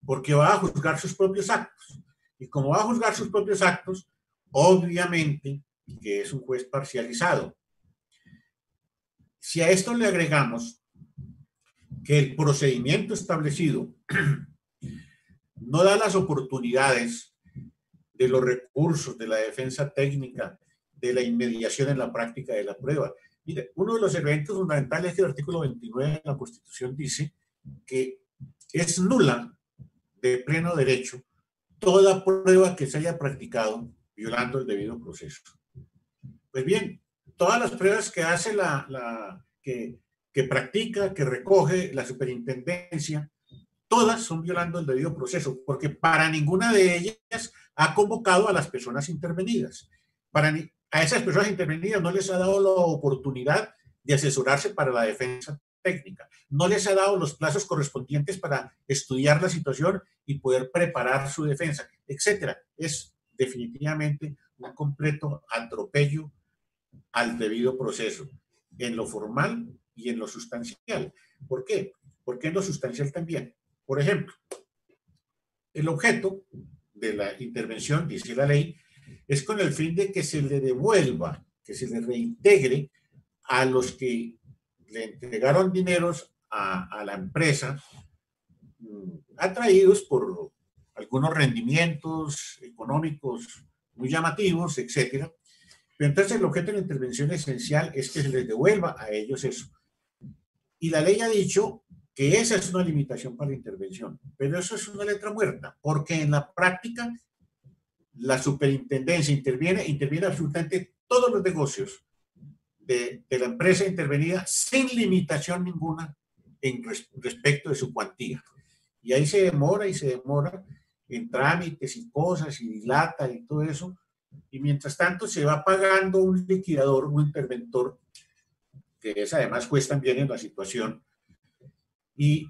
porque va a juzgar sus propios actos. Y como va a juzgar sus propios actos, obviamente que es un juez parcializado. Si a esto le agregamos que el procedimiento establecido no da las oportunidades de los recursos, de la defensa técnica, de la inmediación en la práctica de la prueba. Mire, uno de los elementos fundamentales del artículo 29 de la Constitución dice que es nula de pleno derecho toda prueba que se haya practicado violando el debido proceso. Pues bien, todas las pruebas que hace que practica, que recoge la superintendencia, todas son violando el debido proceso, porque para ninguna de ellas ha convocado a las personas intervenidas. A esas personas intervenidas no les ha dado la oportunidad de asesorarse para la defensa técnica, no les ha dado los plazos correspondientes para estudiar la situación y poder preparar su defensa, etcétera. Es definitivamente un completo atropello al debido proceso, en lo formal y en lo sustancial. ¿Por qué? Porque en lo sustancial también. Por ejemplo, el objeto de la intervención, dice la ley, es con el fin de que se le devuelva, que se le reintegre a los que le entregaron dineros a la empresa, atraídos por algunos rendimientos económicos muy llamativos, etcétera. Pero entonces el objeto de la intervención esencial es que se les devuelva a ellos eso. Y la ley ha dicho que esa es una limitación para la intervención, pero eso es una letra muerta, porque en la práctica la superintendencia interviene absolutamente todos los negocios de la empresa intervenida sin limitación ninguna respecto de su cuantía. Y ahí se demora en trámites y cosas y dilata y todo eso, Y mientras tanto se va pagando un liquidador, un interventor, que es además juez también en la situación. Y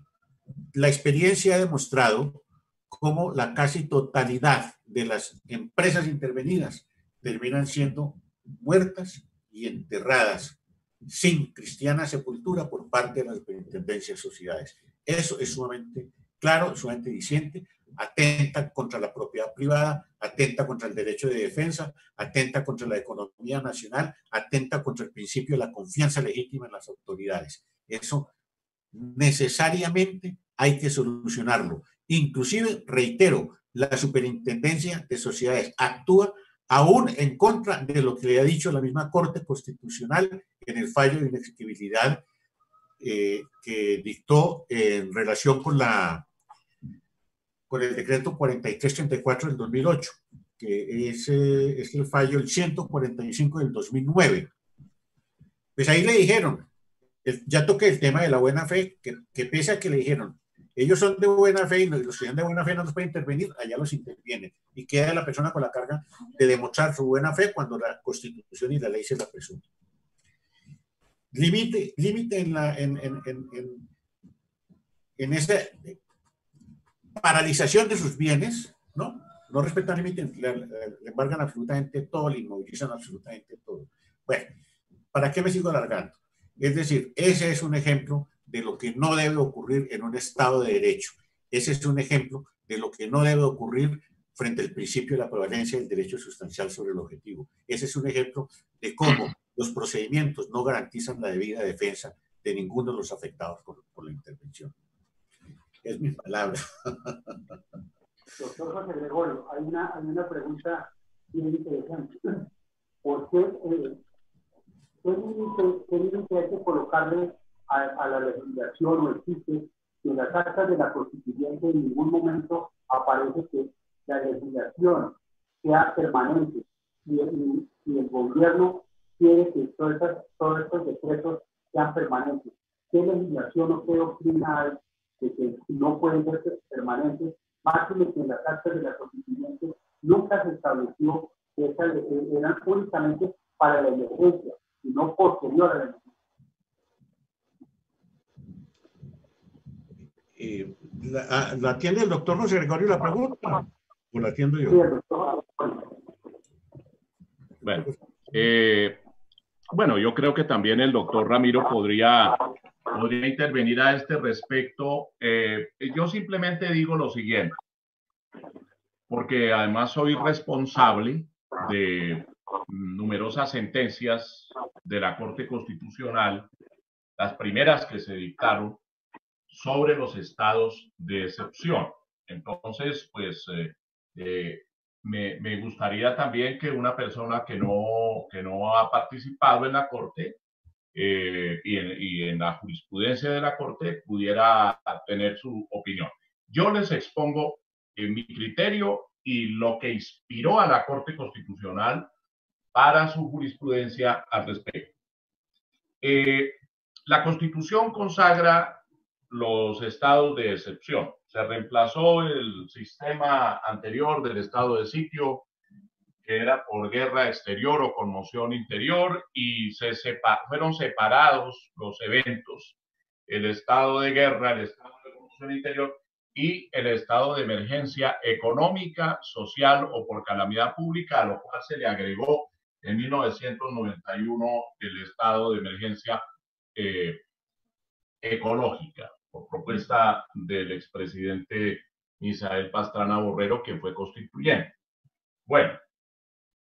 la experiencia ha demostrado cómo la casi totalidad de las empresas intervenidas terminan siendo muertas y enterradas sin cristiana sepultura por parte de las superintendencias de sociedades. Eso es sumamente claro, sumamente diciente, atenta contra la propiedad privada, atenta contra el derecho de defensa, atenta contra la economía nacional, atenta contra el principio de la confianza legítima en las autoridades. Eso necesariamente hay que solucionarlo. Inclusive, reitero, la Superintendencia de Sociedades actúa aún en contra de lo que le ha dicho la misma Corte Constitucional en el fallo de inexequibilidad que dictó en relación con el decreto 4334 del 2008, que es el fallo el 145 del 2009. Pues ahí le dijeron, ya toqué el tema de la buena fe, que pese a que le dijeron, ellos son de buena fe y los que son de buena fe no los pueden intervenir, allá los intervienen. Y queda la persona con la carga de demostrar su buena fe cuando la Constitución y la ley se la presumen. Límite en esa paralización de sus bienes, ¿no? No respetan límites, le embargan absolutamente todo, le inmovilizan absolutamente todo. Bueno, ¿para qué me sigo alargando? Es decir, ese es un ejemplo de lo que no debe ocurrir en un Estado de Derecho. Ese es un ejemplo de lo que no debe ocurrir frente al principio de la prevalencia del derecho sustancial sobre el objetivo. Ese es un ejemplo de cómo los procedimientos no garantizan la debida defensa de ninguno de los afectados por la intervención. Es mi palabra. Doctor José Gregorio, hay una pregunta bien interesante. ¿Por qué límite hay que colocarle a la legislación o existe que en las actas de la Constituyente en ningún momento aparece que la legislación sea permanente y el gobierno quiere que todos estos decretos sean permanentes? ¿Qué legislación o qué doctrina hay de que no pueden ser permanentes? Máximo que en las actas de la Constituyente nunca se estableció que eran únicamente para la emergencia y no posterior a la emergencia. ¿La atiende el doctor José Gregorio la pregunta? ¿O la atiendo yo? Sí, el doctor. Bueno, yo creo que también el doctor Ramiro podría intervenir a este respecto. Yo simplemente digo lo siguiente, porque además soy responsable de numerosas sentencias de la Corte Constitucional, las primeras que se dictaron sobre los estados de excepción. Entonces, pues, me gustaría también que una persona que no ha participado en la Corte y en la jurisprudencia de la Corte pudiera tener su opinión. Yo les expongo mi criterio y lo que inspiró a la Corte Constitucional para su jurisprudencia al respecto. La Constitución consagra los estados de excepción. Se reemplazó el sistema anterior del estado de sitio, que era por guerra exterior o conmoción interior, y fueron separados los eventos, el estado de guerra, el estado de conmoción interior y el estado de emergencia económica, social o por calamidad pública, a lo cual se le agregó en 1991 el estado de emergencia ecológica, por propuesta del expresidente Misael Pastrana Borrero, que fue constituyente. Bueno,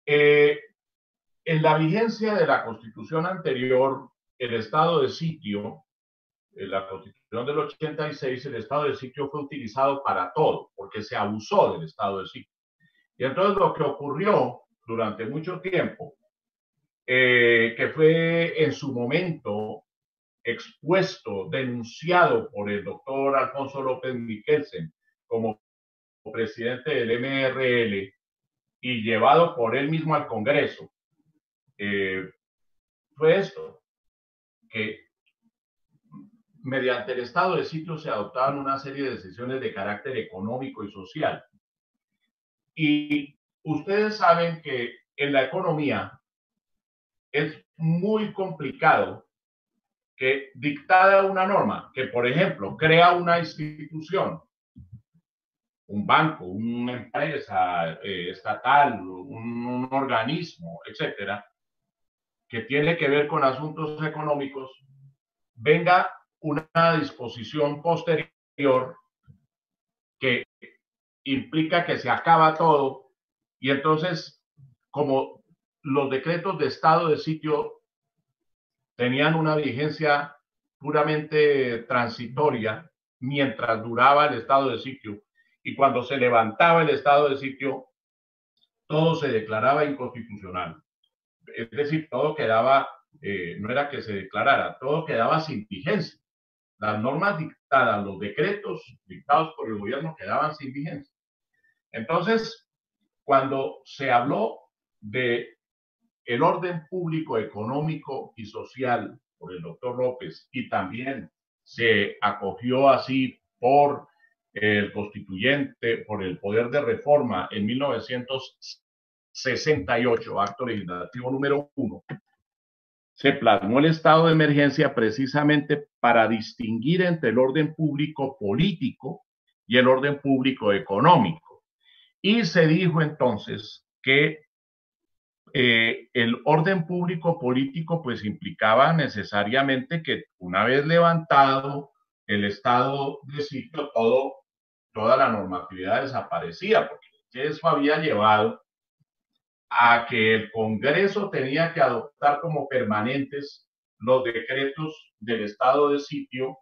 en la vigencia de la Constitución anterior, el estado de sitio, en la Constitución del 86, el estado de sitio fue utilizado para todo, porque se abusó del estado de sitio. Y entonces lo que ocurrió durante mucho tiempo, que fue en su momento expuesto, denunciado por el doctor Alfonso López Michelsen como presidente del MRL y llevado por él mismo al Congreso, fue esto, que mediante el estado de sitio se adoptaban una serie de decisiones de carácter económico y social. Y ustedes saben que en la economía es muy complicado que dictada una norma, que por ejemplo crea una institución, un banco, una empresa estatal, un organismo, etcétera, que tiene que ver con asuntos económicos, venga una disposición posterior que implica que se acaba todo y entonces, como los decretos de estado de sitio tenían una vigencia puramente transitoria mientras duraba el estado de sitio y cuando se levantaba el estado de sitio, todo se declaraba inconstitucional. Es decir, todo quedaba, no era que se declarara, todo quedaba sin vigencia. Las normas dictadas, los decretos dictados por el gobierno quedaban sin vigencia. Entonces, cuando se habló de el orden público, económico y social por el doctor López y también se acogió así por el constituyente, por el poder de reforma en 1968, acto legislativo número 1, se plasmó el estado de emergencia precisamente para distinguir entre el orden público político y el orden público económico. Y se dijo entonces que el orden público político pues implicaba necesariamente que una vez levantado el estado de sitio, toda la normatividad desaparecía, porque eso había llevado a que el Congreso tenía que adoptar como permanentes los decretos del estado de sitio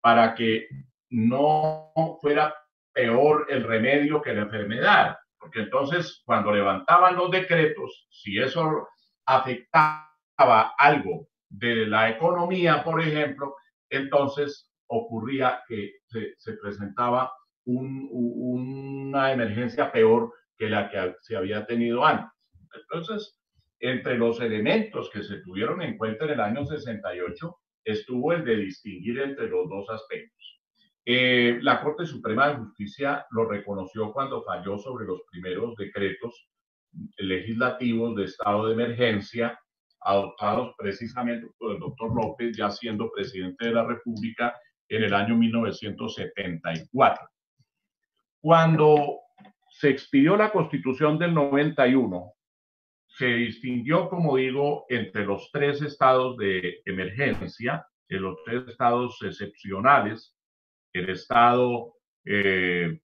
para que no fuera peor el remedio que la enfermedad. Porque entonces, cuando levantaban los decretos, si eso afectaba algo de la economía, por ejemplo, entonces ocurría que se presentaba una emergencia peor que la que se había tenido antes. Entonces, entre los elementos que se tuvieron en cuenta en el año 68 estuvo el de distinguir entre los dos aspectos. La Corte Suprema de Justicia lo reconoció cuando falló sobre los primeros decretos legislativos de estado de emergencia adoptados precisamente por el doctor López, ya siendo presidente de la República en el año 1974. Cuando se expidió la Constitución del 91, se distinguió, como digo, entre los tres estados de emergencia, en los tres estados excepcionales, el estado de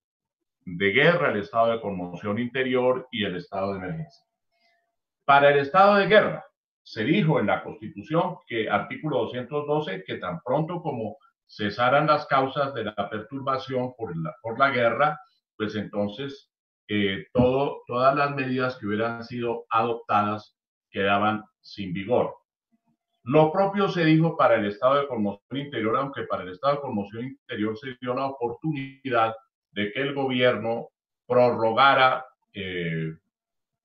guerra, el estado de conmoción interior y el estado de emergencia. Para el estado de guerra, se dijo en la Constitución que artículo 212, que tan pronto como cesaran las causas de la perturbación por la guerra, pues entonces todas las medidas que hubieran sido adoptadas quedaban sin vigor. Lo propio se dijo para el estado de conmoción interior, aunque para el estado de conmoción interior se dio la oportunidad de que el gobierno prorrogara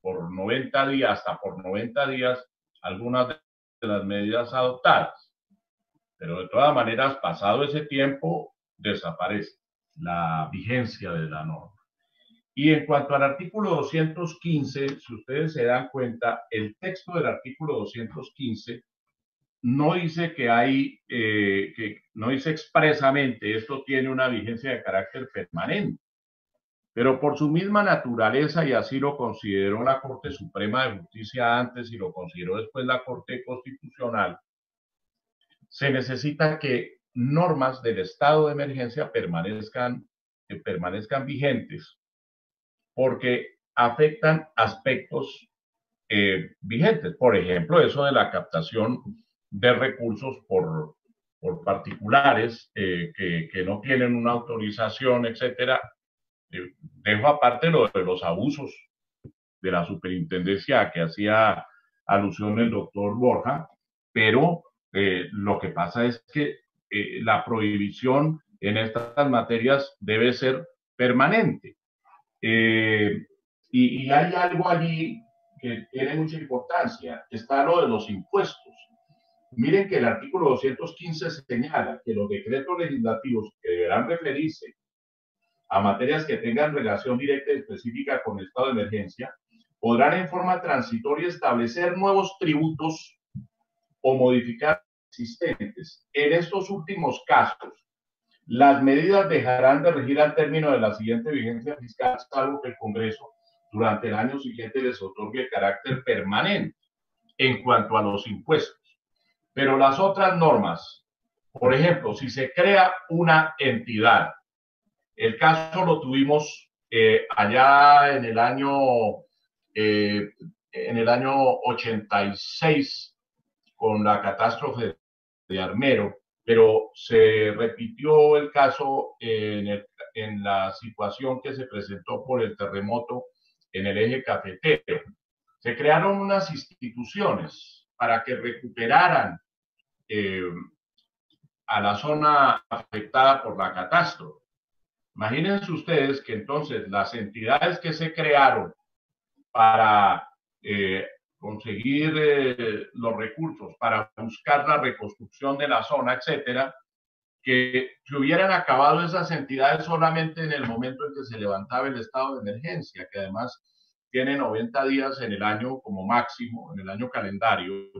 por 90 días, hasta por 90 días, algunas de las medidas adoptadas. Pero de todas maneras, pasado ese tiempo, desaparece la vigencia de la norma. Y en cuanto al artículo 215, si ustedes se dan cuenta, el texto del artículo 215 no dice que no dice expresamente esto tiene una vigencia de carácter permanente, pero por su misma naturaleza, y así lo consideró la Corte Suprema de Justicia antes y lo consideró después la Corte Constitucional, se necesita que normas del estado de emergencia permanezcan vigentes porque afectan aspectos vigentes. Por ejemplo, eso de la captación de recursos por particulares que no tienen una autorización, etcétera. Dejo aparte lo de los abusos de la superintendencia a que hacía alusión el doctor Borja, pero lo que pasa es que la prohibición en estas materias debe ser permanente. Y hay algo allí que tiene mucha importancia, está lo de los impuestos. Miren que el artículo 215 señala que los decretos legislativos que deberán referirse a materias que tengan relación directa y específica con el estado de emergencia podrán en forma transitoria establecer nuevos tributos o modificar existentes. En estos últimos casos, las medidas dejarán de regir al término de la siguiente vigencia fiscal, salvo que el Congreso durante el año siguiente les otorgue carácter permanente en cuanto a los impuestos. Pero las otras normas, por ejemplo, si se crea una entidad, el caso lo tuvimos allá en el año 86 con la catástrofe de Armero, pero se repitió el caso en la situación que se presentó por el terremoto en el eje cafetero. Se crearon unas instituciones para que recuperaran a la zona afectada por la catástrofe. Imagínense ustedes que entonces las entidades que se crearon para conseguir los recursos, para buscar la reconstrucción de la zona, etcétera, que hubieran acabado esas entidades solamente en el momento en que se levantaba el estado de emergencia, que además tiene 90 días en el año como máximo, en el año calendario.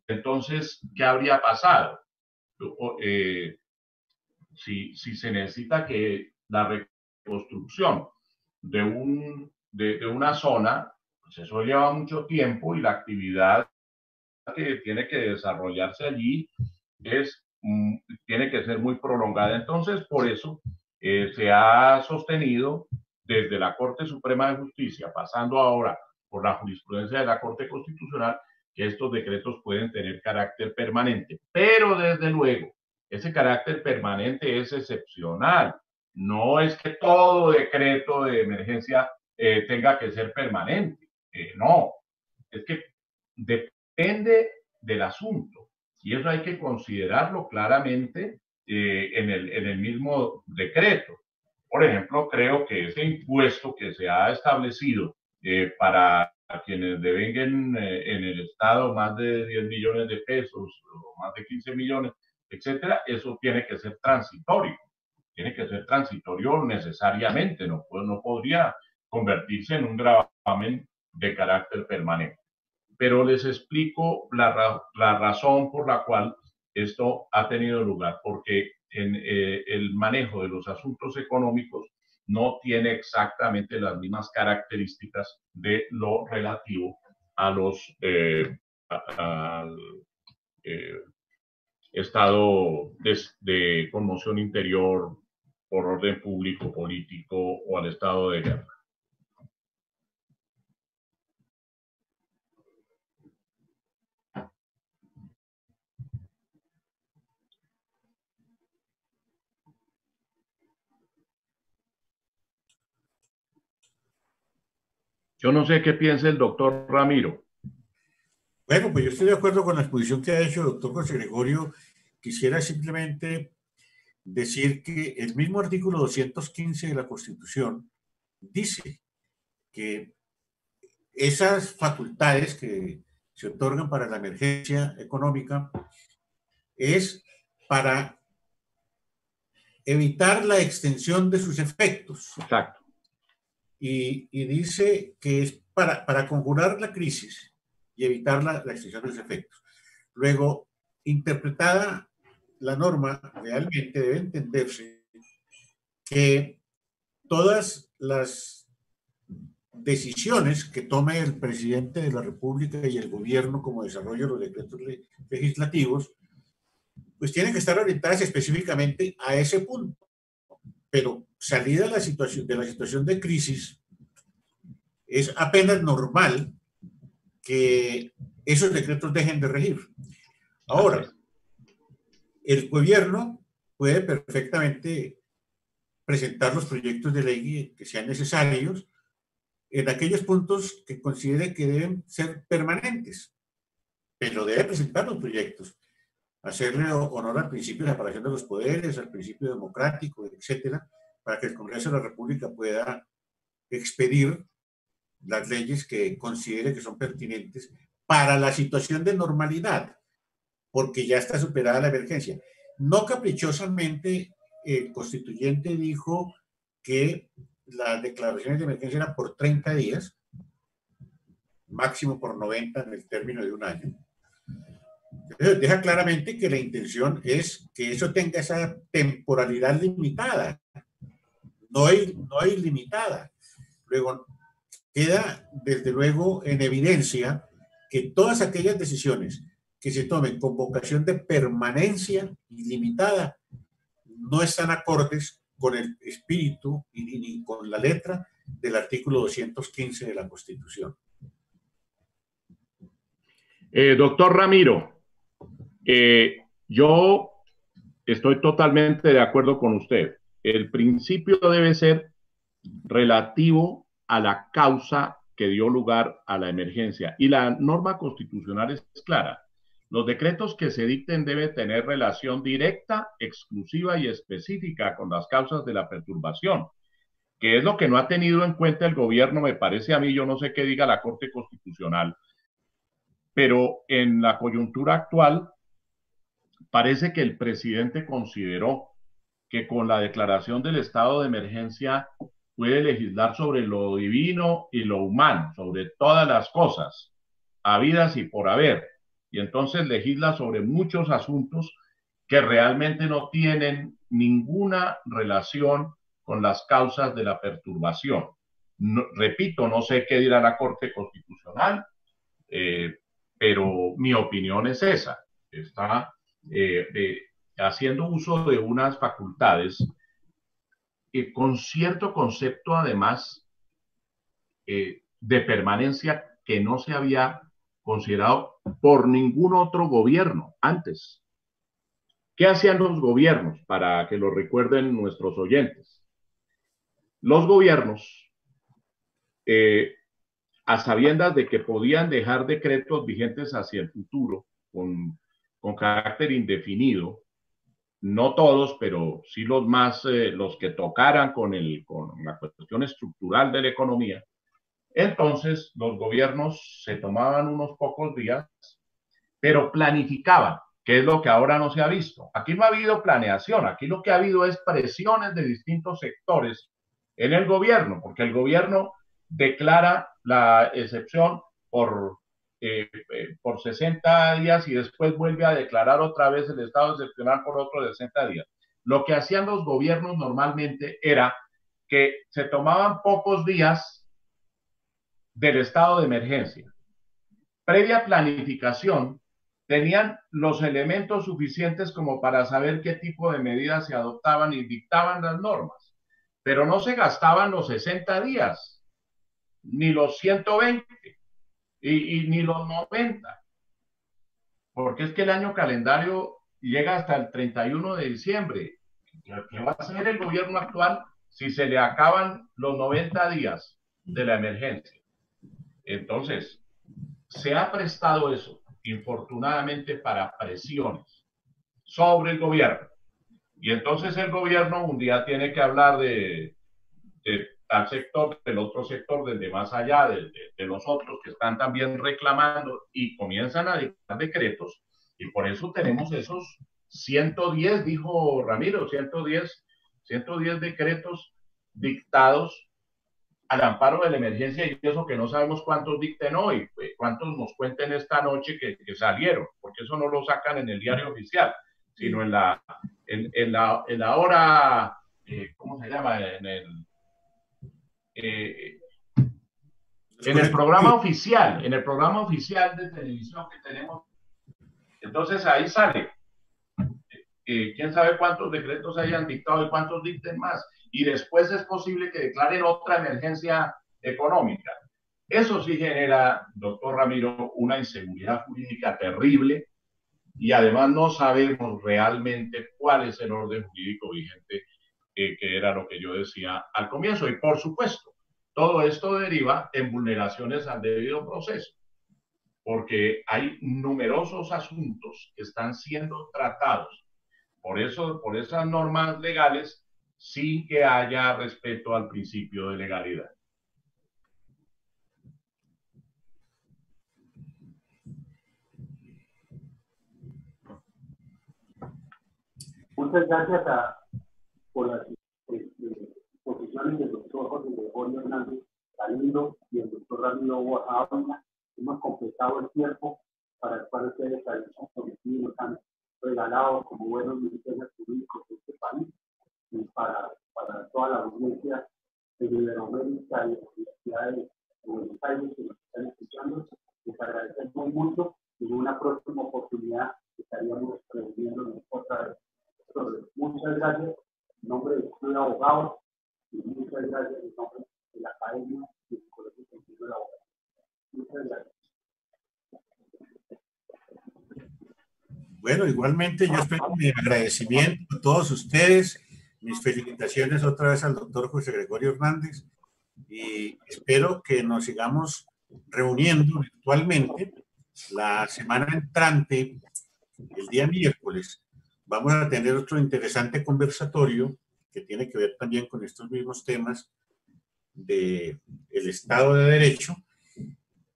Entonces, ¿qué habría pasado? Si se necesita que la reconstrucción de una zona, pues eso lleva mucho tiempo y la actividad que tiene que desarrollarse allí tiene que ser muy prolongada. Entonces, por eso se ha sostenido desde la Corte Suprema de Justicia, pasando ahora por la jurisprudencia de la Corte Constitucional, que estos decretos pueden tener carácter permanente. Pero desde luego, ese carácter permanente es excepcional. No es que todo decreto de emergencia tenga que ser permanente. No, es que depende del asunto. Y eso hay que considerarlo claramente en el mismo decreto. Por ejemplo, creo que ese impuesto que se ha establecido para quienes devenguen en el Estado más de 10 millones de pesos o más de 15 millones, etcétera, eso tiene que ser transitorio. Tiene que ser transitorio necesariamente, no podría convertirse en un gravamen de carácter permanente. Pero les explico la razón por la cual esto ha tenido lugar, porque el manejo de los asuntos económicos no tiene exactamente las mismas características de lo relativo a los al estado de conmoción interior por orden público, político o al estado de guerra. Yo no sé qué piensa el doctor Ramiro. Bueno, pues yo estoy de acuerdo con la exposición que ha hecho el doctor José Gregorio. Quisiera simplemente decir que el mismo artículo 215 de la Constitución dice que esas facultades que se otorgan para la emergencia económica es para evitar la extensión de sus efectos. Exacto. Y dice que es para conjurar la crisis y evitar la extensión de sus efectos. Luego, interpretada la norma, realmente debe entenderse que todas las decisiones que tome el presidente de la República y el gobierno como desarrollo de los decretos legislativos, pues tienen que estar orientadas específicamente a ese punto. Pero salida de la situación de crisis, es apenas normal que esos decretos dejen de regir. Ahora, el gobierno puede perfectamente presentar los proyectos de ley que sean necesarios en aquellos puntos que considere que deben ser permanentes, pero debe presentar los proyectos, hacerle honor al principio de separación de los poderes, al principio democrático, etcétera, para que el Congreso de la República pueda expedir las leyes que considere que son pertinentes para la situación de normalidad, porque ya está superada la emergencia. No caprichosamente, el constituyente dijo que las declaraciones de emergencia eran por 30 días, máximo por 90 en el término de un año. Entonces, deja claramente que la intención es que eso tenga esa temporalidad limitada, no ilimitada. Luego, queda desde luego en evidencia que todas aquellas decisiones que se tomen con vocación de permanencia ilimitada no están acordes con el espíritu ni con la letra del artículo 215 de la Constitución. Doctor Ramiro, yo estoy totalmente de acuerdo con usted. El principio debe ser relativo a la causa que dio lugar a la emergencia. Y la norma constitucional es clara. Los decretos que se dicten deben tener relación directa, exclusiva y específica con las causas de la perturbación, que es lo que no ha tenido en cuenta el gobierno, me parece a mí. Yo no sé qué diga la Corte Constitucional, pero en la coyuntura actual parece que el presidente consideró que con la declaración del estado de emergencia puede legislar sobre lo divino y lo humano, sobre todas las cosas, habidas y por haber. Y entonces legisla sobre muchos asuntos que realmente no tienen ninguna relación con las causas de la perturbación. No, repito, no sé qué dirá la Corte Constitucional, pero mi opinión es esa. Está haciendo uso de unas facultades con cierto concepto, además, de permanencia que no se había considerado por ningún otro gobierno antes. ¿Qué hacían los gobiernos? Para que lo recuerden nuestros oyentes. Los gobiernos, a sabiendas de que podían dejar decretos vigentes hacia el futuro con carácter indefinido, no todos, pero sí los más, los que tocaran con la cuestión estructural de la economía, entonces los gobiernos se tomaban unos pocos días, pero planificaban, que es lo que ahora no se ha visto. Aquí no ha habido planeación, aquí lo que ha habido es presiones de distintos sectores en el gobierno, porque el gobierno declara la excepción por 60 días y después vuelve a declarar otra vez el estado excepcional por otros 60 días. Lo que hacían los gobiernos normalmente era que se tomaban pocos días del estado de emergencia. Previa planificación, tenían los elementos suficientes como para saber qué tipo de medidas se adoptaban y dictaban las normas, pero no se gastaban los 60 días, ni los 120 ni los 90, porque es que el año calendario llega hasta el 31 de diciembre. ¿Qué va a hacer el gobierno actual si se le acaban los 90 días de la emergencia? Entonces, se ha prestado eso, infortunadamente, para presiones sobre el gobierno. Y entonces el gobierno un día tiene que hablar de tal sector, del otro sector, del de más allá, de los otros que están también reclamando, y comienzan a dictar decretos. Y por eso tenemos esos 110, dijo Ramiro, 110 decretos dictados al amparo de la emergencia, y eso que no sabemos cuántos dicten hoy, cuántos nos cuenten esta noche que salieron, porque eso no lo sacan en el diario oficial, sino en la hora, ¿cómo se llama? En el programa oficial de televisión que tenemos. Entonces ahí sale. Quién sabe cuántos decretos hayan dictado y cuántos dicten más. Y después es posible que declaren otra emergencia económica. Eso sí genera, doctor Ramiro, una inseguridad jurídica terrible, y además no sabemos realmente cuál es el orden jurídico vigente, que era lo que yo decía al comienzo. Y por supuesto, todo esto deriva en vulneraciones al debido proceso, porque hay numerosos asuntos que están siendo tratados por esas normas legales sin que haya respeto al principio de legalidad. Muchas gracias por las posiciones del doctor José Gregorio Hernández Galindo y el doctor Ramiro Borja. hemos completado el tiempo para el cual ustedes se han comprometido, nos han regalado como buenos ministerios jurídicos de este país, y para toda la audiencia de Iberoamérica y de las universidades de Buenos Aires que nos están escuchando, les agradecemos mucho y en una próxima oportunidad estaríamos reuniéndonos otra vez. Muchas gracias en nombre del Club de Abogados y muchas gracias en nombre de la Academia y del Colegio Científico de la Abogacía. Muchas gracias. Bueno, igualmente yo espero mi agradecimiento a todos ustedes, mis felicitaciones otra vez al doctor José Gregorio Hernández y espero que nos sigamos reuniendo virtualmente la semana entrante, el día miércoles. Vamos a tener otro interesante conversatorio que tiene que ver también con estos mismos temas del Estado de Derecho.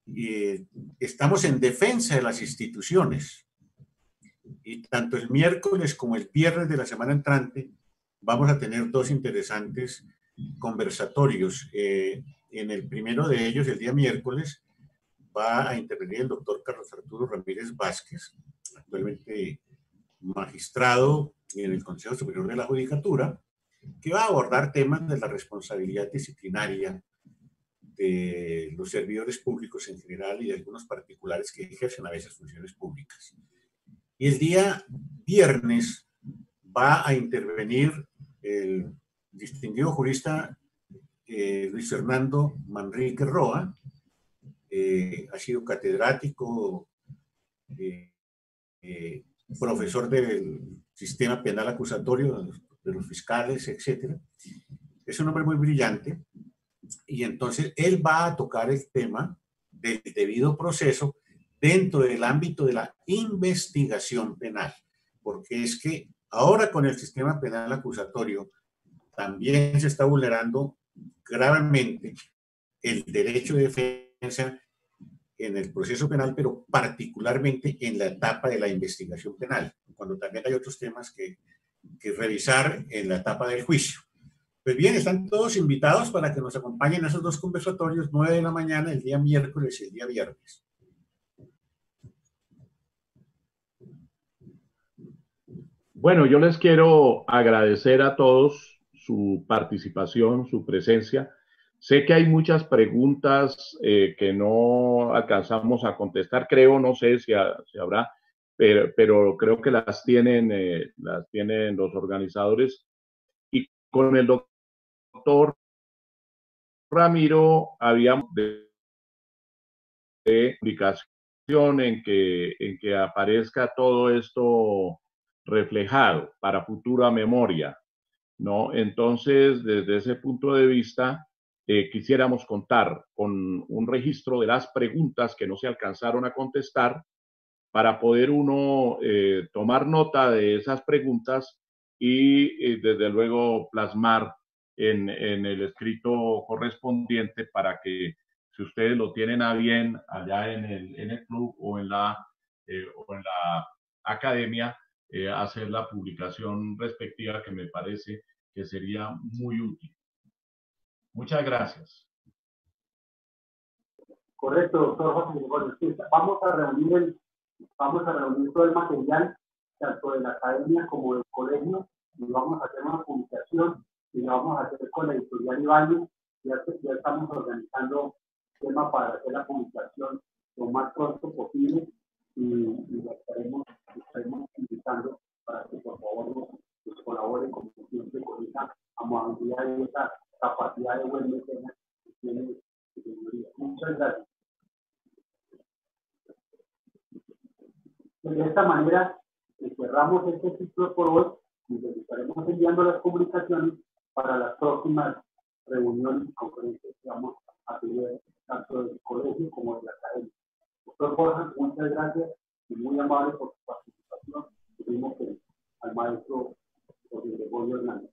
Y estamos en defensa de las instituciones. Y tanto el miércoles como el viernes de la semana entrante vamos a tener dos interesantes conversatorios. En el primero de ellos, el día miércoles, va a intervenir el doctor Carlos Arturo Ramírez Vázquez, actualmente magistrado en el Consejo Superior de la Judicatura, que va a abordar temas de la responsabilidad disciplinaria de los servidores públicos en general y de algunos particulares que ejercen a veces funciones públicas. Y el día viernes va a intervenir el distinguido jurista Luis Fernando Manrique Roa. Ha sido catedrático, profesor del sistema penal acusatorio de los fiscales, etc. Es un hombre muy brillante y entonces él va a tocar el tema del debido proceso dentro del ámbito de la investigación penal, porque es que ahora con el sistema penal acusatorio también se está vulnerando gravemente el derecho de defensa en el proceso penal, pero particularmente en la etapa de la investigación penal, cuando también hay otros temas que revisar en la etapa del juicio. Pues bien, están todos invitados para que nos acompañen a esos dos conversatorios, 9 de la mañana, el día miércoles y el día viernes. Bueno, yo les quiero agradecer a todos su participación, su presencia. Sé que hay muchas preguntas que no alcanzamos a contestar, creo, no sé si habrá, pero creo que las tienen los organizadores. Y con el doctor Ramiro habíamos de publicación en que aparezca todo esto reflejado para futura memoria, ¿no? Entonces, desde ese punto de vista, quisiéramos contar con un registro de las preguntas que no se alcanzaron a contestar para poder uno tomar nota de esas preguntas y desde luego plasmar en el escrito correspondiente para que si ustedes lo tienen a bien allá en el club o en la academia, hacer la publicación respectiva que me parece que sería muy útil. Muchas gracias. Correcto, doctor José Gregorio. Vamos a reunir todo el material, tanto de la academia como del colegio, y vamos a hacer una publicación y la vamos a hacer con la editorial Ibañez. Ya estamos organizando el tema para hacer la publicación lo más pronto posible y la estaremos invitando para que por favor nos colaboren como siempre con esa amabilidad y esa capacidad de buen mecenas que tiene su señoría. Muchas gracias. De esta manera cerramos este ciclo por hoy y les estaremos enviando las comunicaciones para las próximas reuniones y conferencias que vamos a tener tanto del colegio como de la academia. Doctor Borja, muchas gracias y muy amable por su participación. Pedimos al maestro José Gregorio Hernández.